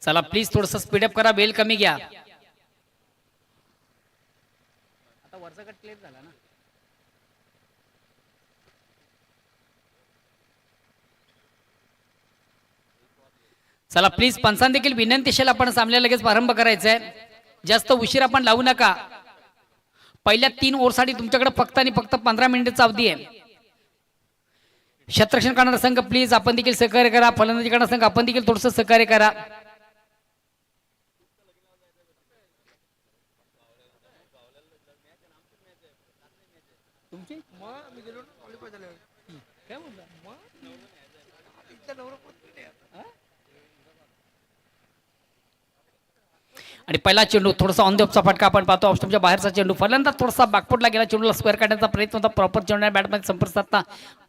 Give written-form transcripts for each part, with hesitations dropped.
चला प्लीज थोडस स्पीडअप करा, बेल कमी घ्या. आता वरचा कट क्लिअर झाला ना. चला प्लीज पंचांनी देखील विनंतीशील आपण सामन्याला लगेच प्रारंभ करायचा आहे. जास्त उशीर आपण लावू नका. पहिल्या 3 ओव्हरसाठी तुमच्याकडे फक्त आणि फक्त 15 मिनिटाचा अवधी आहे. क्षेत्ररक्षण करणारा संघ प्लीज आपण देखील सहकार्य करा. फलंदाजी करणारा संघ आपण देखील थोडंसं सहकार्य करा. आणि पहिला चेंडू थोडासा ऑन द ऑफचा फटका आपण पाहतो. ऑफस्टंपच्या बाहेरचा चेंडू फलंदाज थोडासा बॅकफुटला गेला. चेंडूला स्क्वेअर काढण्याचा प्रयत्न होता. प्रॉपर चेंडू बॅटमध्ये संपर्क साधता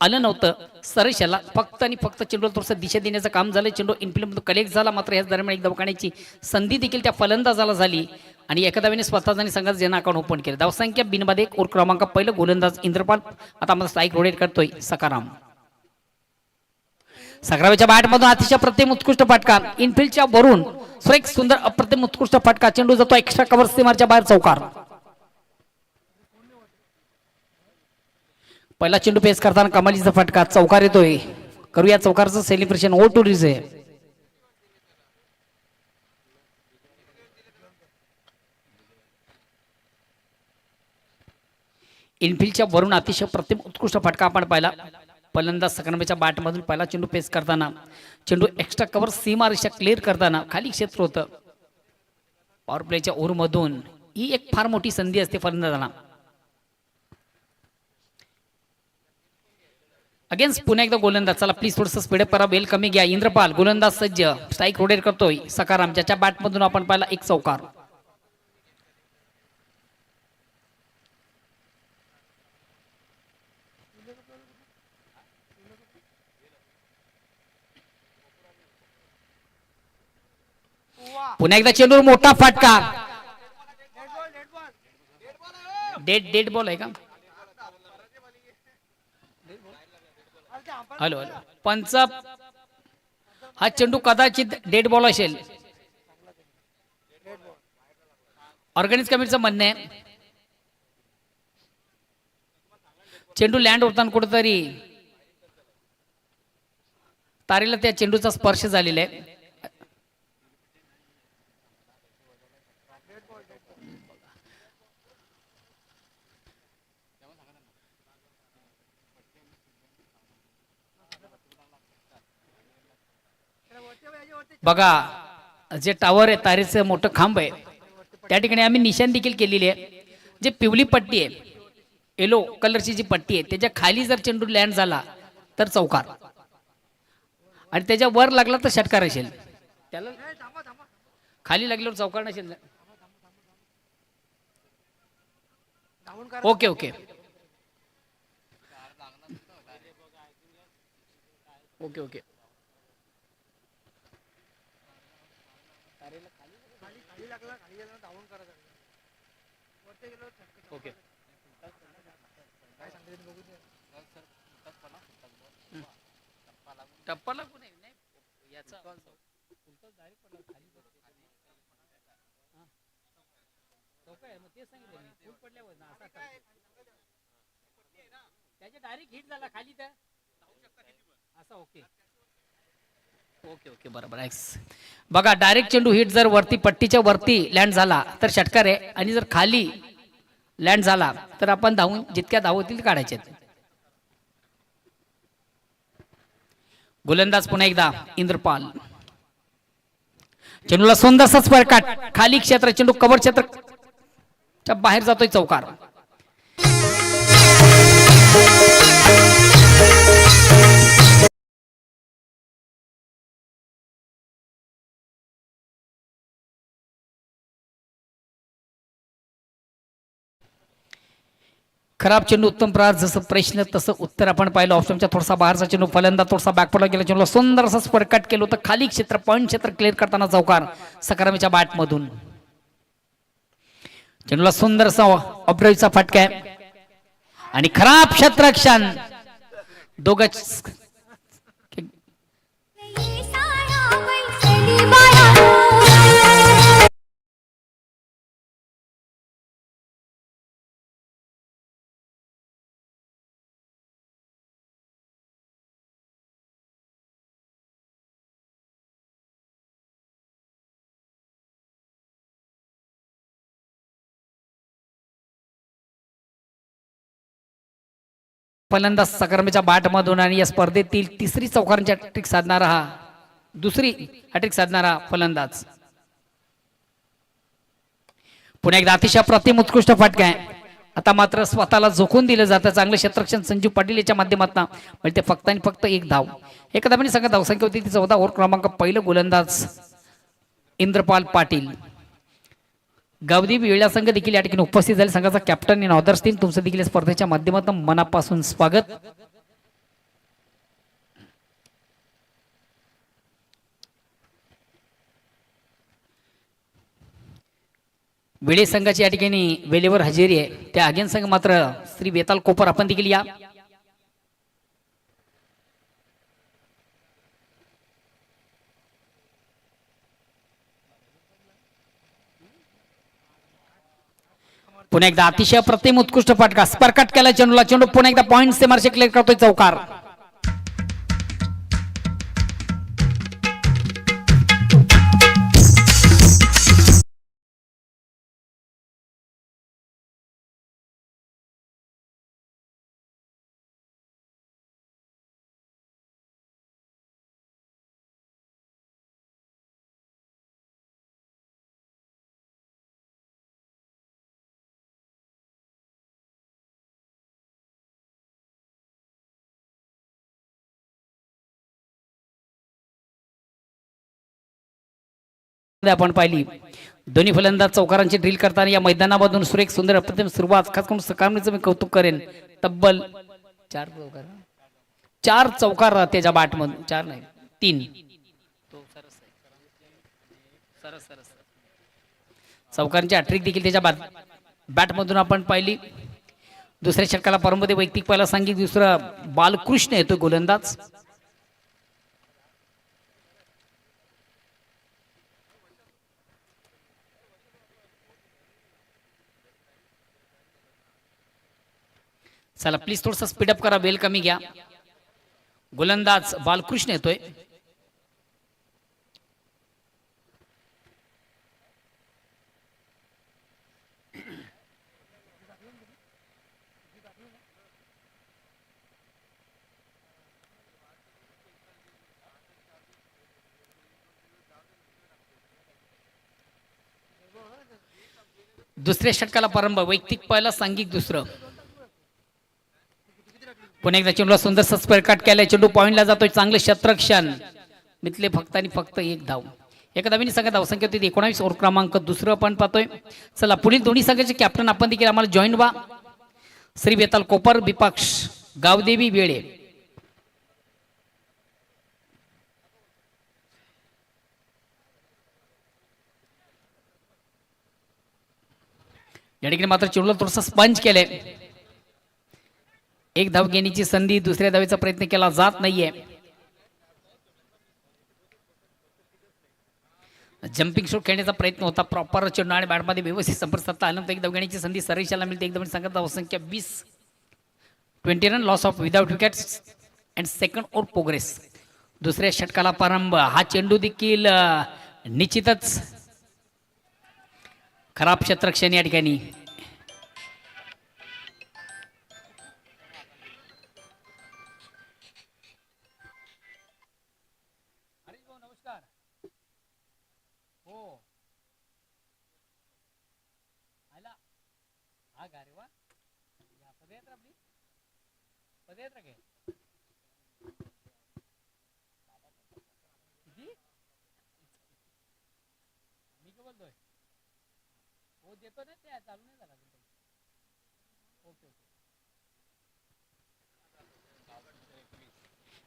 आलं नव्हतं. सरेशाला फक्त आणि फक्त चेंडूला थोडंसं दिशा देण्याचं काम झालं. चेंडू इनफिल्डमधून कलेक्ट झाला. मात्र याच दरम्यान एक धावकाण्याची संधी देखील त्या फलंदाजाला झाली आणि एका धावेने स्वतःच आणि संघाचं ज्यांना अकाउंट ओपन केलं. धावसंख्या बिनबाद 1. ओव्हर क्रमांक पहिलं गोलंदाज इंद्रपाल. आता आम्हाला स्ट्राईक रोटेट करतोय सकाराम. सकारामच्या बॅटमधून अतिशय प्रतिम उत्कृष्ट फटका इनफिल्डच्या वरून एक सुंदर अप्रतिम उत्कृष्ट फटका. चेंडू जातो एक्स्ट्रा कव्हर सीमारच्या बाहेर चौकार. पहिला चेंडू पेस करताना कमालीचा फटका चौकार येतोय. करूया चौकारचं सेलिब्रेशन. ओ टू रिझे इनफिल्डच्या वरून अतिशय प्रतिम उत्कृष्ट फटका आपण पाहिला. फलंदाज सकारामच्या बॅटमधून पहिला चेंडू पेस करताना चेंडू एक्स्ट्रा कव्हर सीमारेषा क्लिअर करताना खाली क्षेत्र होतं. पॉवर प्लेच्या ओव्हरमधून ही एक फार मोठी संधी असते फलंदाजाला. अगेन्स्ट पुन्हा एकदा गोलंदाज. चला प्लीज थोडंसं स्पीडअप करा, बेल कमी घ्या. इंद्रपाल गोलंदाज सज्ज. स्ट्राईक रोटेट करतोय सकाराम. ज्याच्या बॅटमधून आपण पाहिला एक चौकार. पुन्हा एकदा चेंडूवर मोठा फटका. डेड बॉल आहे का? हॅलो हॅलो पंच, हा चेंडू कदाचित डेड बॉल असेल. ऑर्गॅनिक कमिटीचं म्हणणं आहे चेंडू लँड होताना कुठेतरी तारेला त्या चेंडूचा स्पर्श झालेला आहे. बघा जे टावर आहे, तारेचं मोठं खांब आहे, त्या ठिकाणी आम्ही निशाण देखील केलेली आहे. जे पिवली पट्टी आहे, येलो कलरची जी पट्टी आहे, त्याच्या खाली जर चेंडू लँड झाला तर चौकार आणि त्याच्या वर लागला तर षटकार असेल. त्याला खाली लागल्यावर चौकार नसेल. Okay okay okay okay okay टप्पा लागू नाही याचा डायरेक्ट पडला खाली. चौका आहे मग ते सांगितलं मी. फूट पडल्यावर ना असा त्याच्या डायरेक्ट हिट झाला खाली तर असा. ओके ओके ओके बरोबर. बघा डायरेक्ट चेंडू हिट जर वरती पट्टीच्या वरती लँड झाला तर षटकार आहे आणि जर खाली लँड झाला तर आपण धावून जितक्या धाव होतील काढायचे. गोलंदाज पुन्हा एकदा इंद्रपाल. चेंडूला सुंदरसा फटका खाली क्षेत्र. चेंडू कव्हर क्षेत्र बाहेर जातोय चौकार. खराब चेंडू उत्तम प्रहार. जसं प्रश्न तसं उत्तर आपण पाहिलं. ऑप्शनच्या थोडासा बाहेरचा चेंडू फलंदाज थोडासा बॅकफुटला गेला. चेंडूला सुंदर असं स्पर्कट केलं होतं खाली क्षेत्र. पॉईंट क्षेत्र क्लिअर करताना चौकार सकारामच्या बॅटमधून. चेंडूला सुंदर असा ऑब्रेव्हचा फटका आहे आणि खराब क्षेत्ररक्षण. दोघं फलंदाज संक्रमेच्या बाटमधून आणि या स्पर्धेतील तिसरी चौकारांची हॅट्रिक साधणारा हा दुसरी हॅट्रिक साधणारा फलंदाज. पुन्हा एकदा अतिशय अप्रतिम उत्कृष्ट फटका आहे. आता मात्र स्वतःला झोकून दिलं जातं. चांगलं क्षेत्ररक्षण संजू पाटील याच्या माध्यमातून म्हणजे फक्त आणि फक्त एक धाव. एका धावाने संघ धावसंख्या होती ती 14. ओव्हर क्रमांक पहिलं गोलंदाज इंद्रपाल पाटील. गावदेवी वेळा संघ देखील या ठिकाणी उपस्थित झाले. संघाचा कॅप्टन इन ऑदर्स टीम तुमचं देखील स्पर्धेच्या माध्यमातून मनापासून स्वागत. वेळे संघाची या ठिकाणी वेळेवर हजेरी आहे. त्या अगेन संघ मात्र श्री बेताल कोपर आपण देखील या. पुन्हा एकदा अतिशय अप्रतिम उत्कृष्ट फटका स्पर्कट केला चेंडूला. चेंडू पुन्हा एकदा पॉइंट से मार्शे क्लिअर करतोय चौकार. आपण पाहिली दोन्ही फलंदाज चौकारांची ड्रिल करताना या मैदानामधून सुरेख सुंदर अप्रतिम सुरुवात खास करून सकाळचं मी कौतुक करेन. तब्बल चार चौकार त्याच्या बॅटमधून 4 नाही 3 चौकारांची हॅट्रिक देखील त्याच्या बॅटमधून आपण पाहिली. दुसऱ्या षटकाला परममध्ये वैयक्तिक पहिला सांगिक दुसरा बालकृष्ण येतो गोलंदाज. चला प्लीज थोडस स्पीडअप करा. वेल कमी घ्या. गोलंदाज बालकृष्ण येतोय. दुसऱ्या षटकाला प्रारंभ वैयक्तिक पहिला सांघिक दुसरं. पुन्हा एकदा चेंडूला सुंदर स्क्वेअर कट केलाय. चेंडू पॉइंटला जातोय. चांगलं क्षेत्ररक्षण मितले फक्त आणि फक्त एक धाव. एका धावीने संघ धावसंख्या होती 19. ओव्हर क्रमांक दुसरं आपण पाहतोय. चला पुढील दोन्ही संघाचे कॅप्टन आपण देखील आम्हाला जॉईन व्हा. श्री बेताल कोपर विपक्ष गावदेवी वेळे. या ठिकाणी मात्र चेंडूला थोडंसं स्पंज केलंय. एक धाव घेण्याची संधी दुसऱ्या धावेचा प्रयत्न केला जात नाहीये. जम्पिंग शॉट खेळण्याचा प्रयत्न होता. प्रॉपर चेंडू आणि बॅटमध्ये व्यवस्थित संपर्क साधता आला. एक धाव घेण्याची संधी सरेशाला मिळते. एकदम सांगत धावसंख्या 20 run loss of without wickets and second over progress. दुसऱ्या षटकाला प्रारंभ. हा चेंडू देखील निश्चितच खराब क्षेत्ररक्षण या ठिकाणी.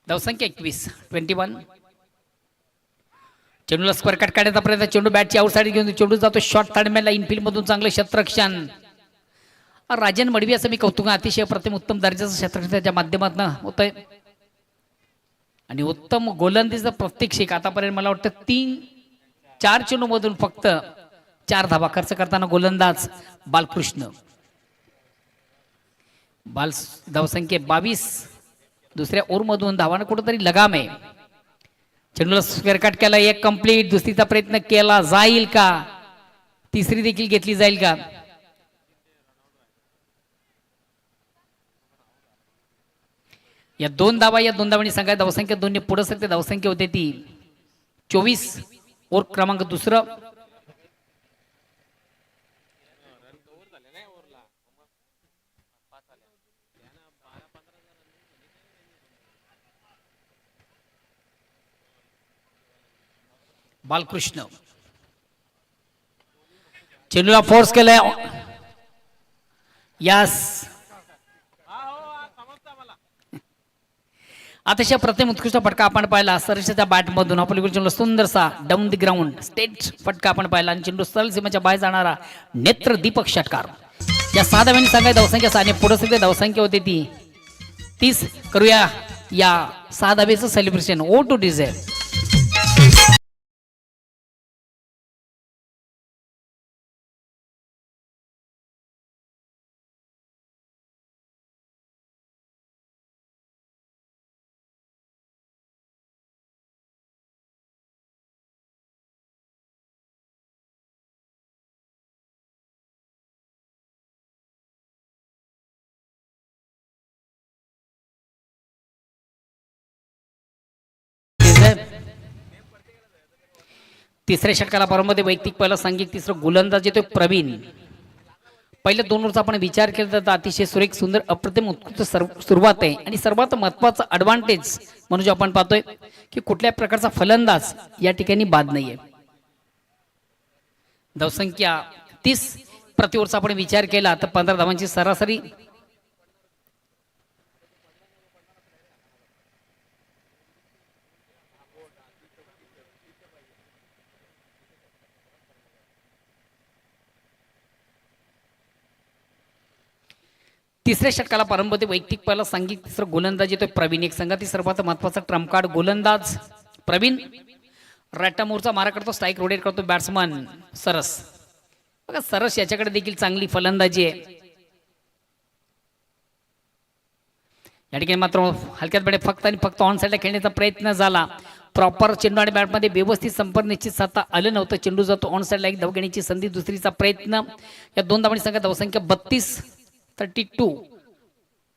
धावसंख्या 21. चेंडूला स्क्वेअर कट काढण्याचा प्रयत्न. चेंडू बॅटची आउटसाइड घेऊन चेंडू जातो शॉर्ट थर्डमॅनला. इनफिल्ड मधून चांगलं क्षेत्ररक्षण. राजन मडवी असं मी कौतुक अतिशय प्रतिम उत्तम दर्जाचं क्षेत्ररक्षण त्याच्या माध्यमातून होतंय. आणि उत्तम गोलंदाजीचा प्रत्येक शेक आतापर्यंत मला वाटतं 3-4 चेंडू मधून फक्त 4 धावा खर्च करताना गोलंदाज बालकृष्ण. धावसंख्या 22. दुसऱ्या ओव्हर मधून धावानं कुठंतरी लगाम आहे. चेंडूला स्क्वेअर कट केला. एक कंप्लीट. दुसरीचा प्रयत्न केला जाईल का? तिसरी देखील घेतली जाईल का? या दोन धावांनी संघाची धावसंख्या दोन्ही पुढे सरते धावसंख्या होते ती 24 ओव्हर क्रमांक दुसरं. बालकृष्ण चेंडूला फोर्स केलाय. यास अतिशय प्रतिम उत्कृष्ट फटका आपण पाहिला सरसेच्या बॅटमधून. आपल्या चेंडू सुंदरसा डाऊन द ग्राउंड स्टेट फटका आपण पाहिला आणि चेंडू सरळ सीमेच्या बाहेर जाणारा नेत्र दीपक षटकार. या 6 धावांनी सांगाय धावसंख्या आणि पुढे सगळे धावसंख्या होते ती 30. करूया या 6 धावेचं सेलिब्रेशन. ओ टू डीजे. तिसऱ्या षटकाला परमध्ये वैयक्तिक पहिला सांघिक तिसरं गोलंदाज येतोय प्रवीण. पहिल्या 2 ओव्हरचा आपण विचार केला तर अतिशय सुरेख सुंदर अप्रतिम उत्कृष्ट सुरुवात आहे. आणि सर्वात महत्वाचा ॲडव्हान्टेज म्हणजे आपण पाहतोय की कुठल्या प्रकारचा फलंदाज या ठिकाणी बाद नाहीये. धावसंख्या 30 प्रति ओव्हरचा आपण विचार केला तर 15 धावांची सरासरी. तिसऱ्या षटकाला प्रारंभ होते वैयक्तिक पहिला सांघिक तिसरं गोलंदाज येतोय प्रवीण. एक संघातील सर्वात महत्वाचा ट्रम्प कार्ड गोलंदाज प्रवीण. राटा मोरचा मारा करतो, स्ट्राईक रोटेट करतो बॅट्समन सरस. बघा सरस याच्याकडे देखील चांगली फलंदाजी आहे. या ठिकाणी मात्र हलक्यात बडे फक्त आणि फक्त ऑन साईडला खेळण्याचा प्रयत्न झाला. प्रॉपर चेंडू आणि बॅटमध्ये व्यवस्थित संपर्क निश्चित साधता आलं नव्हतं. चेंडू जातो ऑन साईडला एक धाव घेण्याची संधी दुसरीचा प्रयत्न. या 2 धावांनी संघात धावसंख्या 32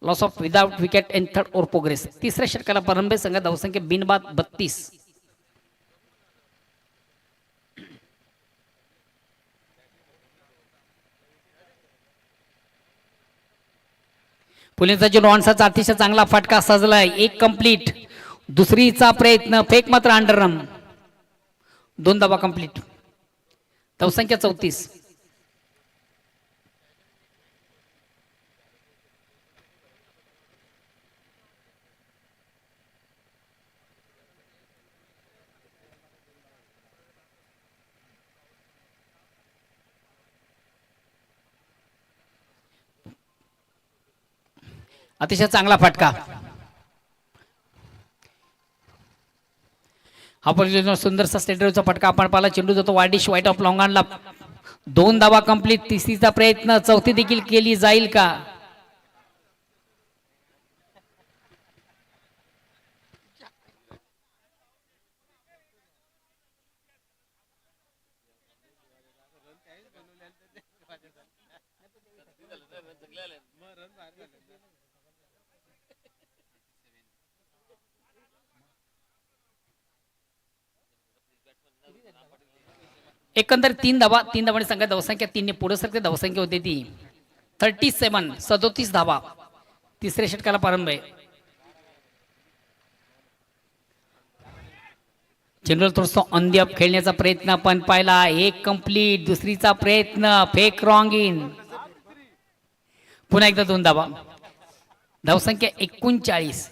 loss of without wicket in third over progress. तिसऱ्या षटकाला प्रारंभ संघात धावसंख्या बिनबाद 32. पुलेचा चेंडू ऑनसाचा अतिशय चांगला फटका सजलाय. एक कंप्लीट. दुसरीचा प्रयत्न फेक मात्र अंडररन. 2 धावा कंप्लीट. धावसंख्या 34. अतिशय चांगला फटका. हा पण सुंदरसा स्टेटरचा फटका आपण पाहिला. चेंडू जातो वाडिश वाईट ऑफ लॉंगॉनला. 2 धावा कंप्लीट. तिसरीचा प्रयत्न चौथी देखील केली जाईल का? एकंदर 3 धावांनी संघात धावसंख्या 3 ने पुढे सरते धावसंख्या होती ती 37 धावा. तिसऱ्या षटकाला प्रारंभ आहे. चेंडूला थोडस ऑन दी अप खेळण्याचा प्रयत्न आपण पाहिला. एक कंप्लीट. दुसरीचा प्रयत्न फेक रॉंग इन. पुन्हा एकदा 2 धावा. धावसंख्या 39.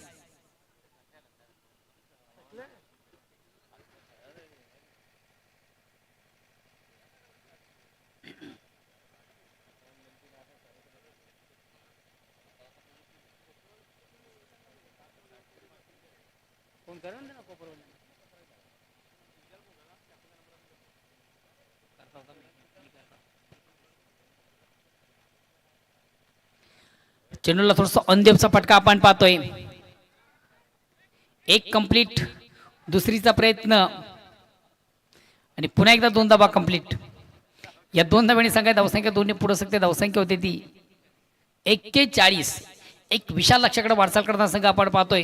चेंडूला थोडस ऑनदेवचा फटका आपण पाहतोय. एक कंप्लीट. दुसरीचा प्रयत्न आणि पुन्हा एकदा 2 धावा कंप्लीट. या 2 धावांनी संघात धावसंख्या 2 ने पुढे सरते धावसंख्या होती ती 41. एक विशाल लक्ष्याकडे वाटचाल करताना संघ आपण पाहतोय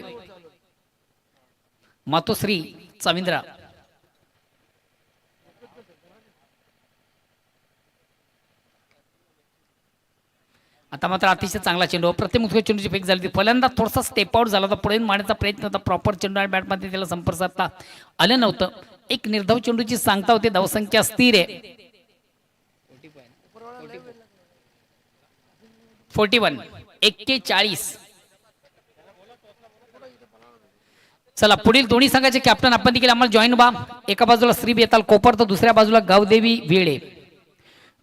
मातोश्री चाविंद्रा. आता मात्र अतिशय चांगला चेंडू प्रथम मुख्य चेंडूची फेक झाली. पहिल्यांदा थोडासा स्टेप आउट झाला होता, पुढे मारण्याचा प्रयत्न होता. प्रॉपर चेंडू आणि बॅटमध्ये त्याला संपर्क साधता आलं नव्हतं. एक निर्धाव चेंडूची सांगता होते. धावसंख्या स्थिर आहे 41. चला पुढील दोन्ही संघाचे कॅप्टन आपण देखील आम्हाला जॉईन व्हा. एका बाजूला श्री बेताल कोपर तर दुसऱ्या बाजूला गावदेवी वेळे.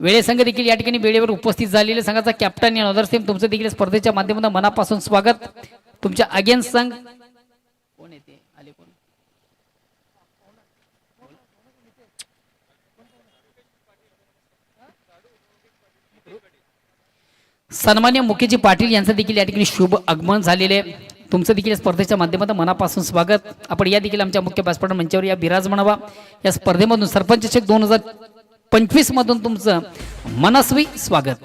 वेळे संघ देखील या ठिकाणी वेळेवर उपस्थित झालेले. संघाचा कॅप्टन या नदरसिंग तुमचं देखील स्पर्धेच्या माध्यमातून मनापासून स्वागत. तुमच्या अगेन्स्ट संघ कोण येते आले कोण सन्मान्य मुकेजी पाटील यांचं देखील या ठिकाणी शुभ आगमन झालेले. तुमचं देखील स्पर्धेच्या माध्यमातून मनापासून स्वागत. आपण या देखील आमच्या मुख्य व्यासपीठ मंचावर या बिराज म्हणावा. या स्पर्धेमधून सरपंच चषक 2025 मधून तुमचं मनस्वी स्वागत.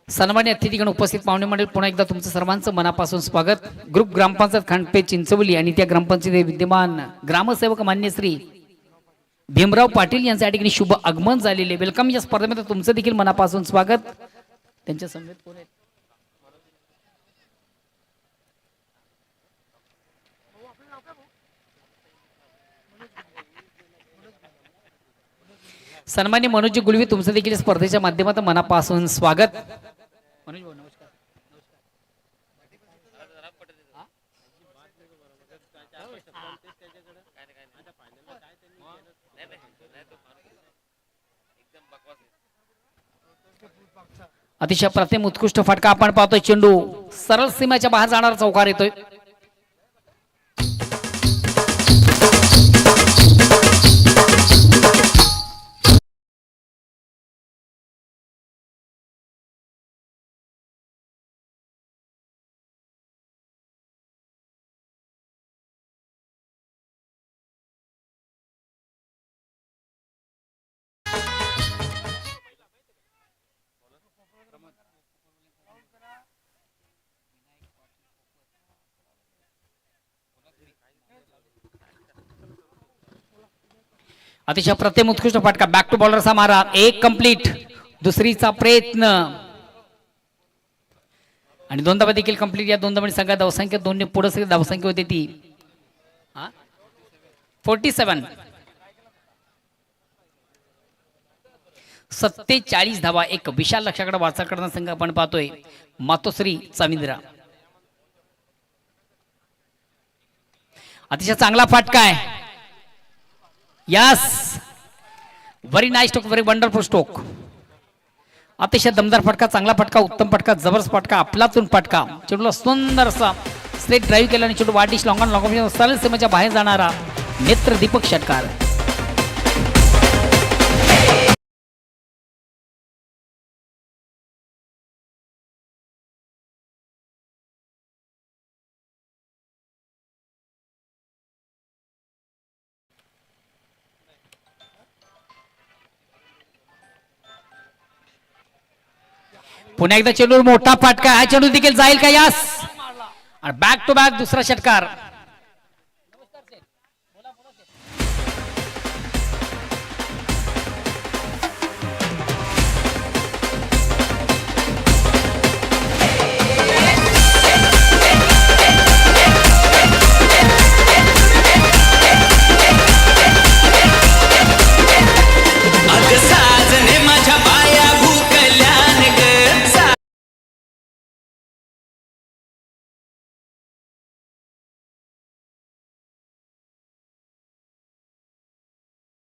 सन्मान्य अतिथीगण उपस्थित पाहुणे मंडळी पुन्हा एकदा तुमचं सर्वांचं मनापासून स्वागत. ग्रुप ग्रामपंचायत खांडपे चिंचवली आणि त्या ग्रामपंचायत विद्यमान ग्रामसेवक मान्य श्री भीमराव पाटील यांच्या या ठिकाणी शुभ आगमन झालेले. वेलकम. या स्पर्धेमध्ये तुमचं देखील मनापासून स्वागत. त्यांच्या समवेत कोण आहेत? सन्मान्य मनोजी गुळवी तुमचं देखील स्पर्धेच्या माध्यमातून मनापासून स्वागत. मनोज भाऊ नमस्कार. अतिशय प्रतिम उत्कृष्ट फटका आपण पाहतोय. चेंडू सरळ सीमेच्या बाहेर जाणारा चौकार येतोय. अतिशय प्रतिम उत्कृष्ट फटका. बॅक टू बॉलरचा मारा. एक कंप्लीट. दुसरीचा प्रयत्न आणि दोन धावा देखील कंप्लीट. या दोन धावांनी संघात धावसंख्या दोन पुढे धावसंख्या होती ती 47. 47 धावा. एक विशाल लक्ष्याकडे वाटचाल करणारा संघ आपण पाहतोय मातोश्री चाविंद्रा. अतिशय चांगला फटका आहे. Yes, very nice stroke, very wonderful stroke. अतिशय दमदार फटका, चांगला फटका, उत्तम फटका, जबरदस्त फटका, आपलातून फटका. चेंडूला सुंदर असा स्ट्रेट ड्राईव्ह केला आणि चेंडू वाटिश लॉंग ऑन लॉंग सरळ सीमेच्या बाहेर जाणारा नेत्र दीपक षटकार. पुन्हा एकदा चेंडूवर मोठा फटका. हा चेंडू देखील जाईल का? यास, आणि बॅक टू बॅक दुसरा षटकार.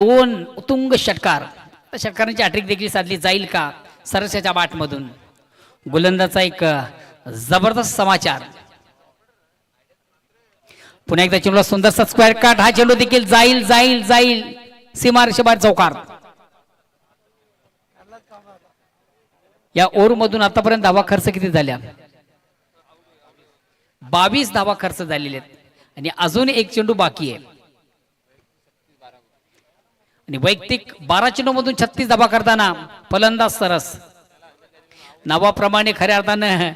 दोन उत्तुंग षटकार. षटकारांची हॅट्रिक देखील साधली जाईल का? सरसेच्या बाटमधून गोलंदाचा एक जबरदस्त समाचार. पुन्हा एकदा चेंडूला सुंदरसा स्क्वेअर कट. हा चेंडू देखील जाईल जाईल जाईल सीमारेषेबाहेर चौकार. या ओव्हर मधून आतापर्यंत धावा खर्च किती झाल्या? 22 धावा खर्च झालेले आहेत आणि अजून एक चेंडू बाकी आहे. आणि वैयक्तिक 12 चेंडू मधून 36 धावा करताना फलंदाज सरस नावाप्रमाणे खऱ्या अर्थानं,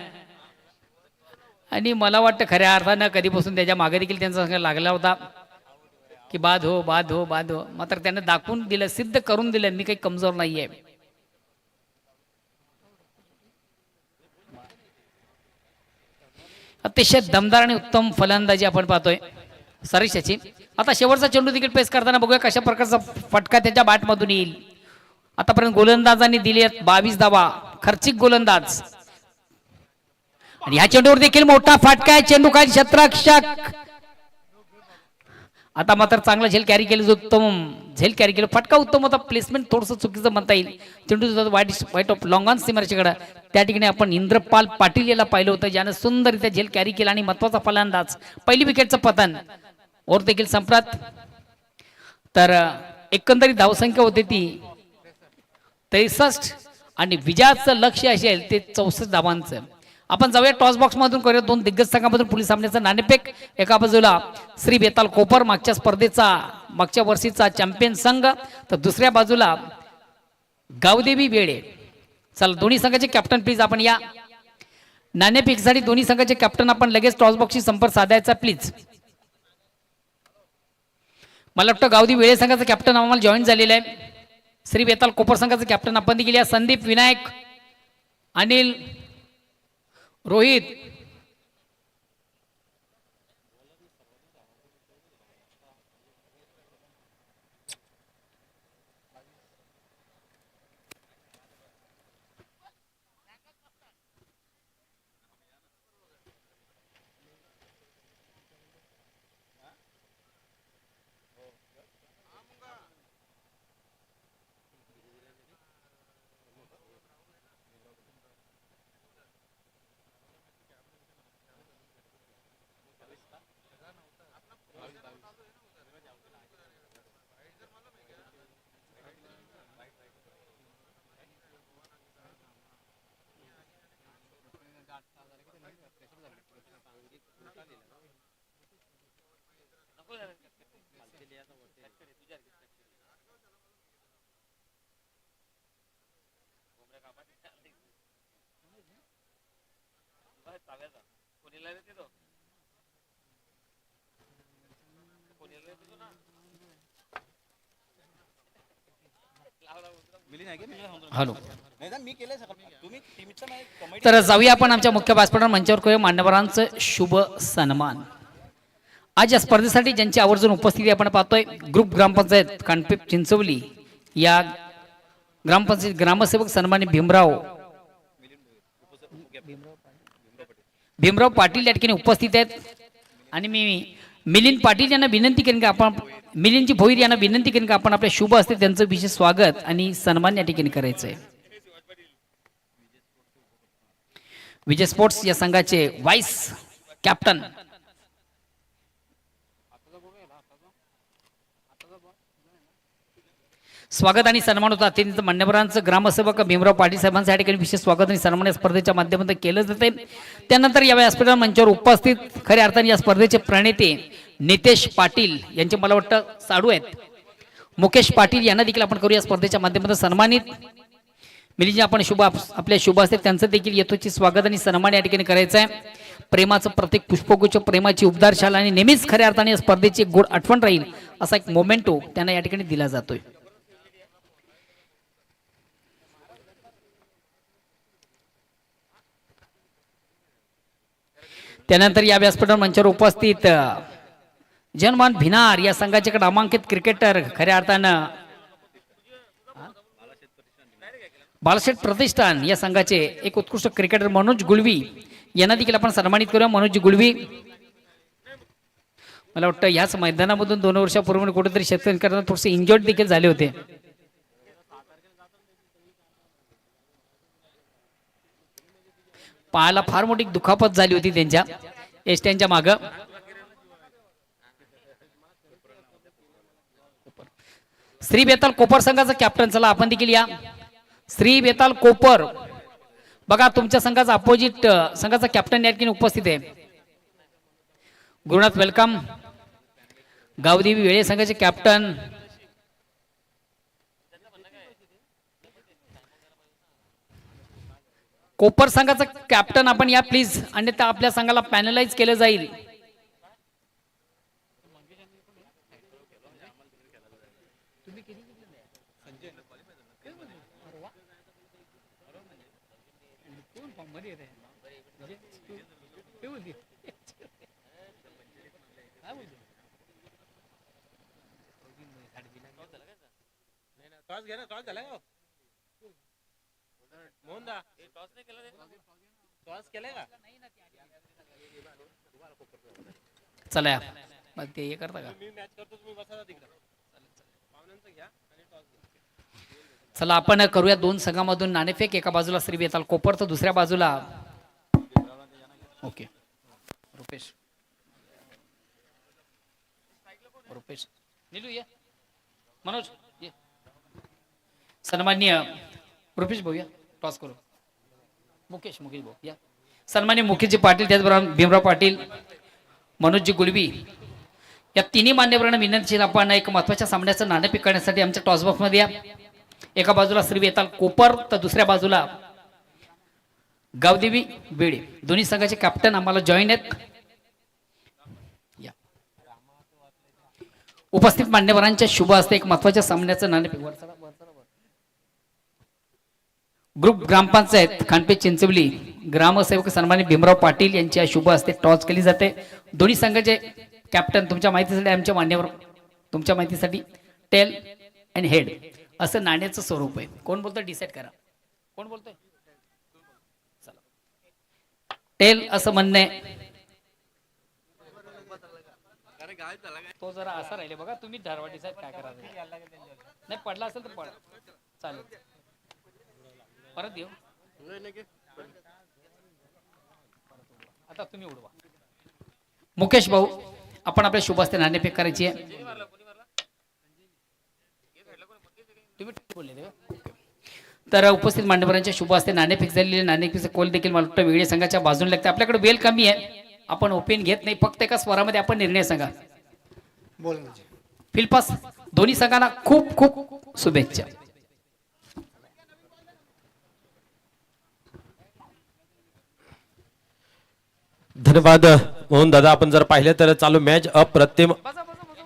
आणि मला वाटतं खऱ्या अर्थानं कधीपासून त्याच्या मागे देखील त्यांचा संघ लागला होता की बाद हो बाद हो बाद हो. मात्र त्यानं दाखवून दिलं, सिद्ध करून दिलं मी काही कमजोर नाहीये. अतिशय दमदार आणि उत्तम फलंदाजी आपण पाहतोय सरीशाची. आता शेवटचा चेंडू देखील पेस करताना बघूया कशा प्रकारचा फटका त्याच्या बॅटमधून येईल. आतापर्यंत गोलंदाजांनी दिली 22 धावा, खर्चिक गोलंदाज. आणि ह्या चेंडूवर देखील मोठा फटका आहे. चेंडू काय क्षेत्ररक्षक. आता मात्र चांगला झेल कॅरी केलं, उत्तम झेल कॅरी केलं. फटका उत्तम होता, प्लेसमेंट थोडंसं चुकीचं म्हणता येईल. चेंडू वाईट ऑफ लॉंग ऑन सीमारेषेकडे. त्या ठिकाणी आपण इंद्रपाल पाटील याला पाहिलं होतं ज्यानं सुंदररित्या झेल कॅरी केला आणि महत्वाचा फलंदाज. पहिली विकेटचं पतन. ओव्हर देखील संपलात. तर एकंदरीत धावसंख्या होती ती 63 आणि विजयाचं लक्ष असेल ते 64 धावांचं. आपण जाऊया टॉस बॉक्स मधून करूया दोन दिग्गज संघामधून पुढील सामन्याचा नाणेफेक. एका बाजूला श्री बेताल कोपर मागच्या स्पर्धेचा मागच्या वर्षीचा चॅम्पियन संघ, तर दुसऱ्या बाजूला गावदेवी वेळे. चला दोन्ही संघाचे कॅप्टन प्लीज आपण या नाणेफेकीसाठी दोन्ही संघाचे कॅप्टन आपण लगेच टॉस बॉक्सशी संपर्क साधायचा प्लीज. मला वाटतं गावदेवी वेळे संघाचा कॅप्टन आम्हाला जॉईन झालेला आहे. श्री बेताल कोपर संघाचं कॅप्टन आपण देखील या. संदीप, विनायक, अनिल, रोहित, हॅलो. तर जाऊया आपण आमच्या मुख्य व्यासपीठावर मंचावर करूया मान्यवरांचं शुभ सन्मान. आज या स्पर्धेसाठी ज्यांची आवर्जून उपस्थिती आपण पाहतोय ग्रुप ग्रामपंचायत कानपीप चिंचवली या ग्रामपंचायत ग्रामसेवक सन्मानी भीमराव पाटील या ठिकाणी उपस्थित आहेत. आणि मी मिलिंद पाटील यांना विनंती करेन की आपण मिलिंदजी भोईर यांना विनंती करेन की आपण आपल्या शुभ असते त्यांचं विशेष स्वागत आणि सन्मान या ठिकाणी करायचं आहे. विजय स्पोर्ट्स या संघाचे व्हाईस कॅप्टन स्वागत आणि सन्मान होता. अत्यंत मान्यवरांचं ग्रामसेवक भीमराव पाटील साहेबांचं या ठिकाणी विशेष स्वागत आणि सन्मान या स्पर्धेच्या माध्यमातून केलं जाते. त्यानंतर या व्यासपीठावर मंचावर उपस्थित खऱ्या अर्थाने या स्पर्धेचे प्रणेते नितेश पाटील यांचे मला वाटतं साडू आहेत. मुकेश पाटील यांना देखील आपण करूया स्पर्धेच्या माध्यमातून सन्मानित. मिलिंदजी आपण आपल्या शुभ असते त्यांचं देखील यथोचित स्वागत आणि सन्मान या ठिकाणी करायचं आहे. प्रेमाचं प्रत्येक पुष्पगुच्छ, प्रेमाची उबदारशाला आणि नेहमीच खऱ्या अर्थाने या स्पर्धेची गोड आठवण राहील असा एक मोमेंटो त्यांना या ठिकाणी दिला जातोय. त्यानंतर या व्यासपीठावर मंचावर उपस्थित जनमान भिनार या संघाचे नामांकित क्रिकेटर खऱ्या अर्थानं बालशेठ प्रतिष्ठान या संघाचे एक उत्कृष्ट क्रिकेटर मनोज गुळवी यांना देखील आपण सन्मानित करूया. मनोज गुळवी मला वाटतं याच मैदानामधून 2 वर्षापूर्वी कुठेतरी शेतकरी करताना थोडेसे इंजर्ड देखील झाले होते. पायाला फार मोठी दुखापत झाली होती त्यांच्या एसट्यांच्या मागं. श्री बेताल कोपर संघाचा कॅप्टन, चला आपण देखील या. श्री बेताल कोपर बघा, तुमच्या संघाचा अपोजिट संघाचा कॅप्टन या ठिकाणी उपस्थित आहे. गुरुनाथ वेलकम. गावदेवी वेळे संघाचे कॅप्टन कोपर संघाचा कॅप्टन आपण या प्लीज, अन्यथा आपल्या संघाला पॅनलाइज केलं जाईल. चला या. मग ते हे करता का? चला आपण करूया दोन संघामधून नाणेफेक. एका बाजूला श्री बेताल कोपर तर दुसऱ्या बाजूला ओके रुपेश. रुपेश नीलू ये, मनोज ये. सन्माननीय रुपेश भाऊ या, टॉस करू. मुकेश भाऊ या. सन्माननीय मुकेशजी पाटील, त्याचबरोबर भीमराव पाटील, मनोजजी गुलबी या तिन्ही मान्यवरांना विनंती, आपण एक महत्वाच्या सामन्याचं नाणेफेक करण्यासाठी आमच्या टॉस बॉक्स मध्ये या. एका बाजूला श्री बेताल कोपर तर दुसऱ्या बाजूला गावदेवी बेडे. दोन्ही संघाचे कॅप्टन आम्हाला जॉईन आहेत. उपस्थित मान्यवरांच्या शुभ हस्ते एक महत्वाच्या सामन्याचं नाणेफेक. ग्रुप ग्रामपंचायत खानपे चिंचवली ग्रामसेवक सन्मानित भीमराव पाटील यांच्या शुभ हस्ते टॉस केली जाते. दोन्ही संघाचे कॅप्टन तुमच्या माहितीसाठी, आमच्या मान्यवर तुमच्या माहितीसाठी टेल अँड हेड असं नाण्याचं स्वरूप आहे. कोण बोलतोय डिसाईड करा. कोण बोलतोय? चला. टेल असं म्हणणं आहे. तो जरा असा राहिले बघा, तुम्ही ठरवा डिसाईड काय करा. नाही पडला असेल तर पडा, चालेल. परत देऊ आता तुम्ही उडवा. मुकेश भाऊ, आपण आपल्या शुभ हस्ते नाणेफेक करायची आहे. तर उपस्थित मान्यवरांच्या शुभ हस्ते नाणेफेक झालेले. नाणेफेकचे कोल देखील मला वाटतं वेगळे संघाच्या बाजूने लागते. आपल्याकडे वेळ कमी आहे, आपण ओपिनियन घेत नाही, फक्त एका स्वरामध्ये आपण निर्णय सांगा. फिलपास दोन्ही संघांना खूप खूप शुभेच्छा. धन्यवाद मोहन दादा. आपण जर पाहिलं तर चालू मॅच अप्रतिम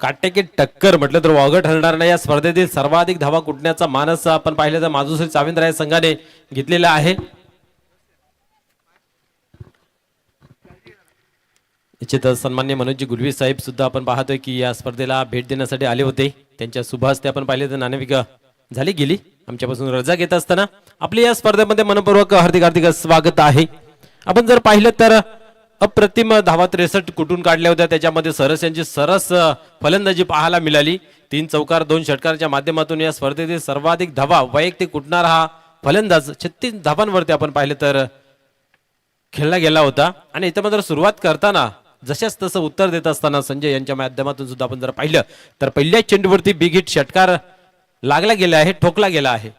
काटेकी टक्कर म्हटलं तर वावगं ठरणार नाही. या स्पर्धेतील सर्वाधिक धावा कुटण्याचा मानस आपण पाहिलं तर माजुश्री चाविंद्र संघाने घेतलेला आहे. निश्चितच सन्मान्य मनोजजी गुलवी साहेब सुद्धा आपण पाहतोय की या स्पर्धेला भेट देण्यासाठी आले होते. त्यांच्या शुभ हस्ते आपण पाहिले तर नाणेफेक झाली गेली. आमच्यापासून रजा घेत असताना आपली या स्पर्धेमध्ये मनपूर्वक हार्दिक हार्दिक स्वागत आहे. आपण जर पाहिलं तर अप्रतिम धावा 63 कुठून काढल्या होत्या. त्याच्यामध्ये सरस यांची सरस फलंदाजी पाहायला मिळाली. 3 चौकार 2 षटकाराच्या माध्यमातून या स्पर्धेतील सर्वाधिक धावा वैयक्तिक कुटणारा हा फलंदाज 36 धावांवरती आपण पाहिलं तर खेळला गेला होता. आणि इथं मात्र सुरुवात करताना जशाच तसं उत्तर देत असताना संजय यांच्या माध्यमातून सुद्धा आपण जर पाहिलं तर पहिल्याच चेंडूवरती बिग हिट षटकार लागला गेला आहे, ठोकला गेला आहे.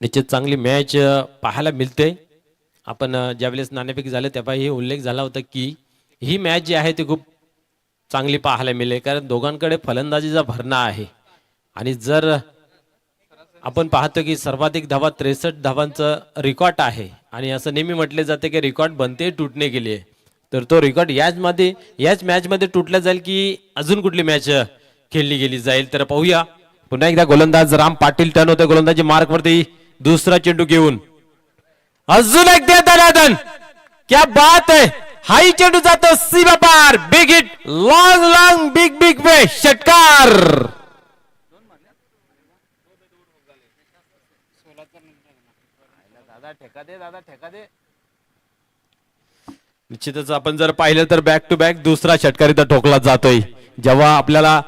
निश्चित चांगली मॅच पाहायला मिळते. आपण ज्यावेळेस नाणेफेक झाले तेव्हाही उल्लेख झाला होता की ही मॅच जी आहे ती खूप चांगली पाहायला मिळेल, कारण दोघांकडे फलंदाजीचा भरणा आहे. आणि जर आपण पाहतो की सर्वाधिक धावा 63 धावांचं रेकॉर्ड आहे आणि असं नेहमी म्हटले जाते की रेकॉर्ड बनते तुटणे गेले, तर तो रेकॉर्ड याच मॅच मध्ये तुटला जाईल की अजून कुठली मॅच खेळली गेली जाईल. तर पाहूया पुन्हा एकदा गोलंदाज राम पाटील टर्न होते गोलंदाजी मार्क वरती. दुसरा चेंडू घेऊन अजून एकदा दनादन, क्या बात है. हाई चेंडू जातो सीमा पार. Big hit, long long big big way षटकार. निश्चितच आपण जर पाहिलं तर बॅक टू बॅक दुसरा षटकार इथं ठोकला जातोय. जेव्हा आपल्याला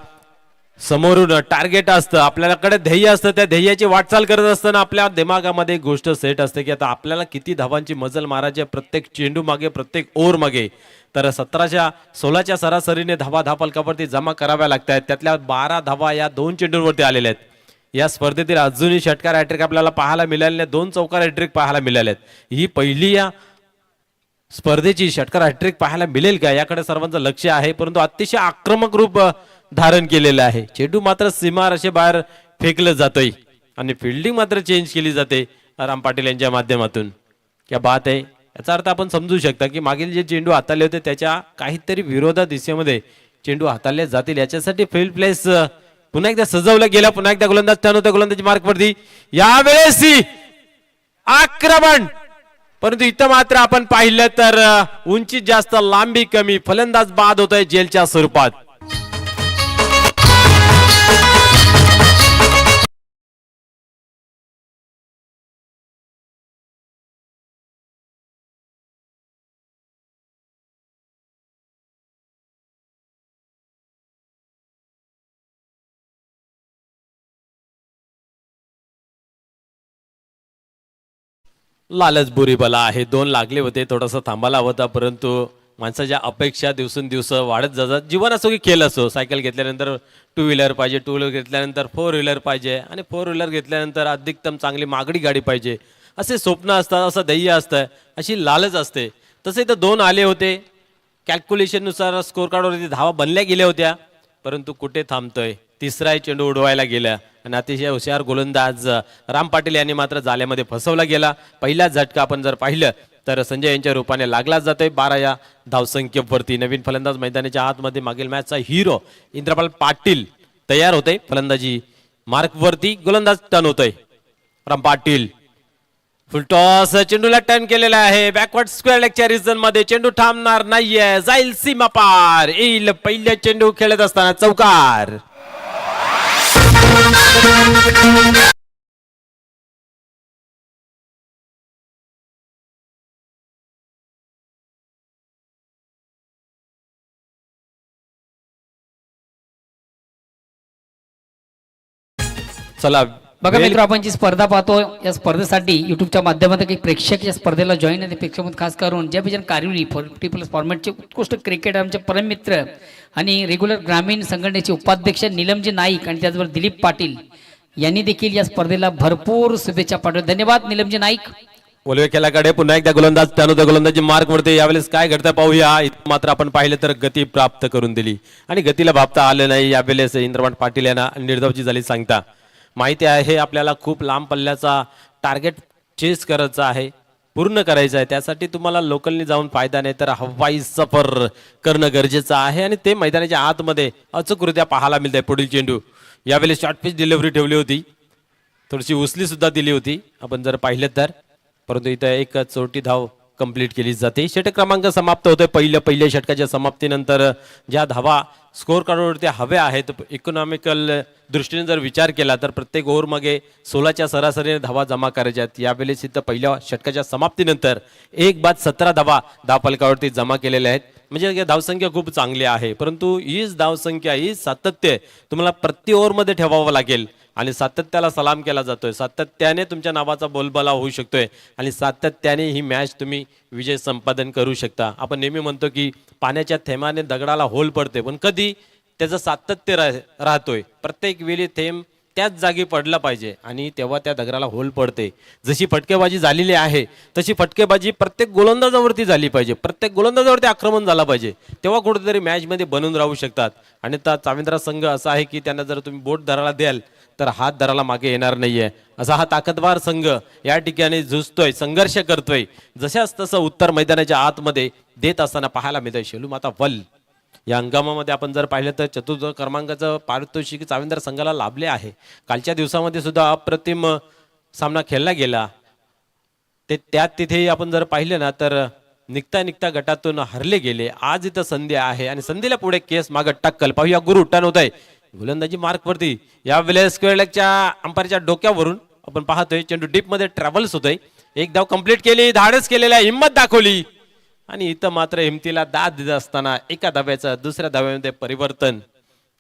समोरून टार्गेट असतं, आपल्याकडे ध्येय असतं, त्या ध्येयाची वाटचाल करत असताना आपल्या दिमागामध्ये एक गोष्ट सेट असते की आता आपल्याला किती धावांची मजल मारायची प्रत्येक चेंडू मागे, प्रत्येक ओव्हर मागे. तर 16च्या सरासरीने धावा धापलकावरती जमा कराव्या लागत आहेत. त्यातल्या 12 धावा या 2 चेंडूंवरती आलेल्या आहेत. या स्पर्धेतील अजूनही षटकार हॅट्रिक आपल्याला पाहायला मिळाले नाही, 2 चौकार हॅट्रिक पाहायला मिळाले आहेत. ही पहिली या स्पर्धेची षटकार हॅट्रिक पाहायला मिळेल का याकडे सर्वांचं लक्ष आहे. परंतु अतिशय आक्रमक रूप धारण केलेलं आहे. चेंडू मात्र सीमार असे बाहेर फेकलं जातोय आणि फिल्डिंग मात्र चेंज केली जाते राम पाटील यांच्या माध्यमातून. क्या बात आहे. याचा अर्थ आपण समजू शकता की मागील जे चेंडू हाताळले होते त्याच्या काहीतरी विरोधा दिशेमध्ये चेंडू हाताळले जातील. याच्यासाठी फील्ड प्लेस पुन्हा एकदा सजवलं गेला. पुन्हा एकदा गोलंदाज टर्न होता गोलंदाजी मार्कवरती. यावेळेस आक्रमण, परंतु इथं मात्र आपण पाहिलं तर उंची जास्त लांबी कमी, फलंदाज बाद होतोय जेलच्या स्वरूपात. लालच बुरी बला आहे. 2 लागले होते, थोडंसं थांबायला होता, परंतु माणसाच्या अपेक्षा दिवसेंदिवस वाढत जातात. जीवन असो की खेळ असो, सायकल घेतल्यानंतर 2 व्हीलर पाहिजे, 2 व्हीलर घेतल्यानंतर 4 व्हीलर पाहिजे आणि 4 व्हीलर घेतल्यानंतर अधिकतम चांगली मागडी गाडी पाहिजे, असे स्वप्न असतात, असं ध्येय असतं, अशी लालच असते. तसे इथं 2 आले होते. कॅल्क्युलेशननुसार स्कोर कार्डवरती धावा बनल्या गेल्या होत्या, परंतु कुठे थांबतोय. तिसरा चेंडू उडवायला गेला आणि अतिशय हुशार गोलंदाज राम पाटील यांनी मात्र जाल्यामध्ये फसवला गेला. पहिला झटका आपण जर पाहिलं तर संजय यांच्या रूपाने लागला जातोय 12 या धावसंख्येवरती. नवीन फलंदाज मैदानाच्या आतमध्ये मागील मॅचचा हिरो इंद्रपाल पाटील तयार होते फलंदाजी मार्कवरती. गोलंदाज टर्न होतोय राम पाटील. फुलटॉस चेंडूला टर्न केलेला आहे. बॅकवर्ड स्क्वेअर लेगच्या रिजन मध्ये चेंडू थांबणार नाहीये, जाईल सीमा पार. येईल पहिल्या चेंडू खेळत असताना चौकार. चला बघा मित्र, आपण जी स्पर्धा पाहतो या स्पर्धेसाठी युट्यूबच्या माध्यमातून काही प्रेक्षक या स्पर्धेला जॉईन आहे. प्रेक्षक खास करून ज्या बिजन कारिवली 40+ फॉर्मॅटचे उत्कृष्ट क्रिकेट आमचे परम मित्र आणि रेग्युलर ग्रामीण संघटनेचे उपाध्यक्ष निलमजी नाईक आणि त्याचबरोबर दिलीप पाटील यांनी देखील या स्पर्धेला भरपूर शुभेच्छा पाठवल्या. धन्यवाद निलमजी नाईक. बोलवे खेळाकडे पुन्हा एकदा गोलंदाज टर्न होता गोलंदाजी मार्कवरती. यावेळेस काय घडतं पाहूया. मात्र आपण पाहिलं तर गती प्राप्त करून दिली आणि गतीला भापता आलं नाही. यावेळेस इंद्रपाल पाटील यांना निर्धावची झाली सांगता. माहिती आहे आपल्याला खूप लांब पल्ल्याचा टार्गेट चेस करायचा आहे, पूर्ण करायचं आहे. त्यासाठी तुम्हाला लोकलनी जाऊन फायदा नाही, तर हवाई सफर करणं गरजेचं आहे आणि ते मैदानाच्या आतमध्ये अचूकरित्या पाहायला मिळतंय. पुढील चेंडू यावेळेस शॉर्ट पिच डिलिव्हरी ठेवली होती, थोडीशी उचली सुद्धा दिली होती आपण जर पाहिलं तर, परंतु इथं एक चौटी धाव कंप्लीट केली जाते. षटक क्रमांक समाप्त होतोय. पहिल्या षटकाच्या समाप्तीनंतर ज्या धावा स्कोर कार्डवरती हव्या आहेत, इकॉनॉमिकल दृष्टीने जर विचार केला तर प्रत्येक ओव्हर मागे 16च्या सरासरीने धावा जमा करायच्या आहेत. यावेळेस इथं पहिल्या षटकाच्या समाप्तीनंतर 1 बाद 17 धावा धावफलकावरती जमा केलेल्या आहेत. म्हणजे धावसंख्या खूप चांगली आहे, परंतु हीच धावसंख्या, ही सातत्य तुम्हाला प्रति ओव्हरमध्ये ठेवावं लागेल आणि सातत्याला सलाम केला जातोय. सातत्याने तुमच्या नावाचा बोलबाला होऊ शकतोय आणि सातत्याने ही मॅच तुम्ही विजय संपादन करू शकता. आपण नेहमी म्हणतो की पाण्याच्या थेंबाने दगडाला होल पडते, पण कधी त्याचं सातत्य राहतोय. प्रत्येक वेळी थेंब त्याच जागी पडला पाहिजे आणि तेव्हा त्या दगडाला होल पडते. जशी फटकेबाजी झालेली आहे तशी फटकेबाजी प्रत्येक गोलंदाजावरती झाली पाहिजे, प्रत्येक गोलंदाजावरती आक्रमण झाला पाहिजे, तेव्हा कुठेतरी मॅचमध्ये बनून राहू शकतात. आणि त्या चाविंद्रा संघ असा आहे की त्यांना जर तुम्ही बोट धरायला द्याल तर हात धरायला मागे येणार नाहीये. असा हा ताकदवार संघ या ठिकाणी झुजतोय, संघर्ष करतोय. जशाच तसं उत्तर मैदानाच्या आतमध्ये देत असताना पाहायला मिळतंय. शेलू माता वल या हंगामामध्ये आपण जर पाहिलं तर चतुर्थ क्रमांकाचं पारितोषिक चाविंद्र संघाला लाभले आहे. कालच्या दिवसामध्ये सुद्धा अप्रतिम सामना खेळला गेला. तिथे आपण जर पाहिलं ना तर निघता गटातून हरले गेले. आज इथं संधी आहे आणि संधीला पुढे केस मागं टक्कल. पाहूया गुरु टर्न होत आहे गोलंदाजी मार्कवरती. यावेळेस स्क्वेअर लेगच्या अंपायरच्या डोक्यावरून आपण पाहतोय चेंडू डीप मध्ये ट्रॅव्हल्स होतोय. एक धाव कंप्लीट केली, धाडस केलेला, हिंमत दाखवली आणि इथं मात्र हिमतीला दाद देत असताना एका धाव्याचं दुसऱ्या धाव्यामध्ये परिवर्तन.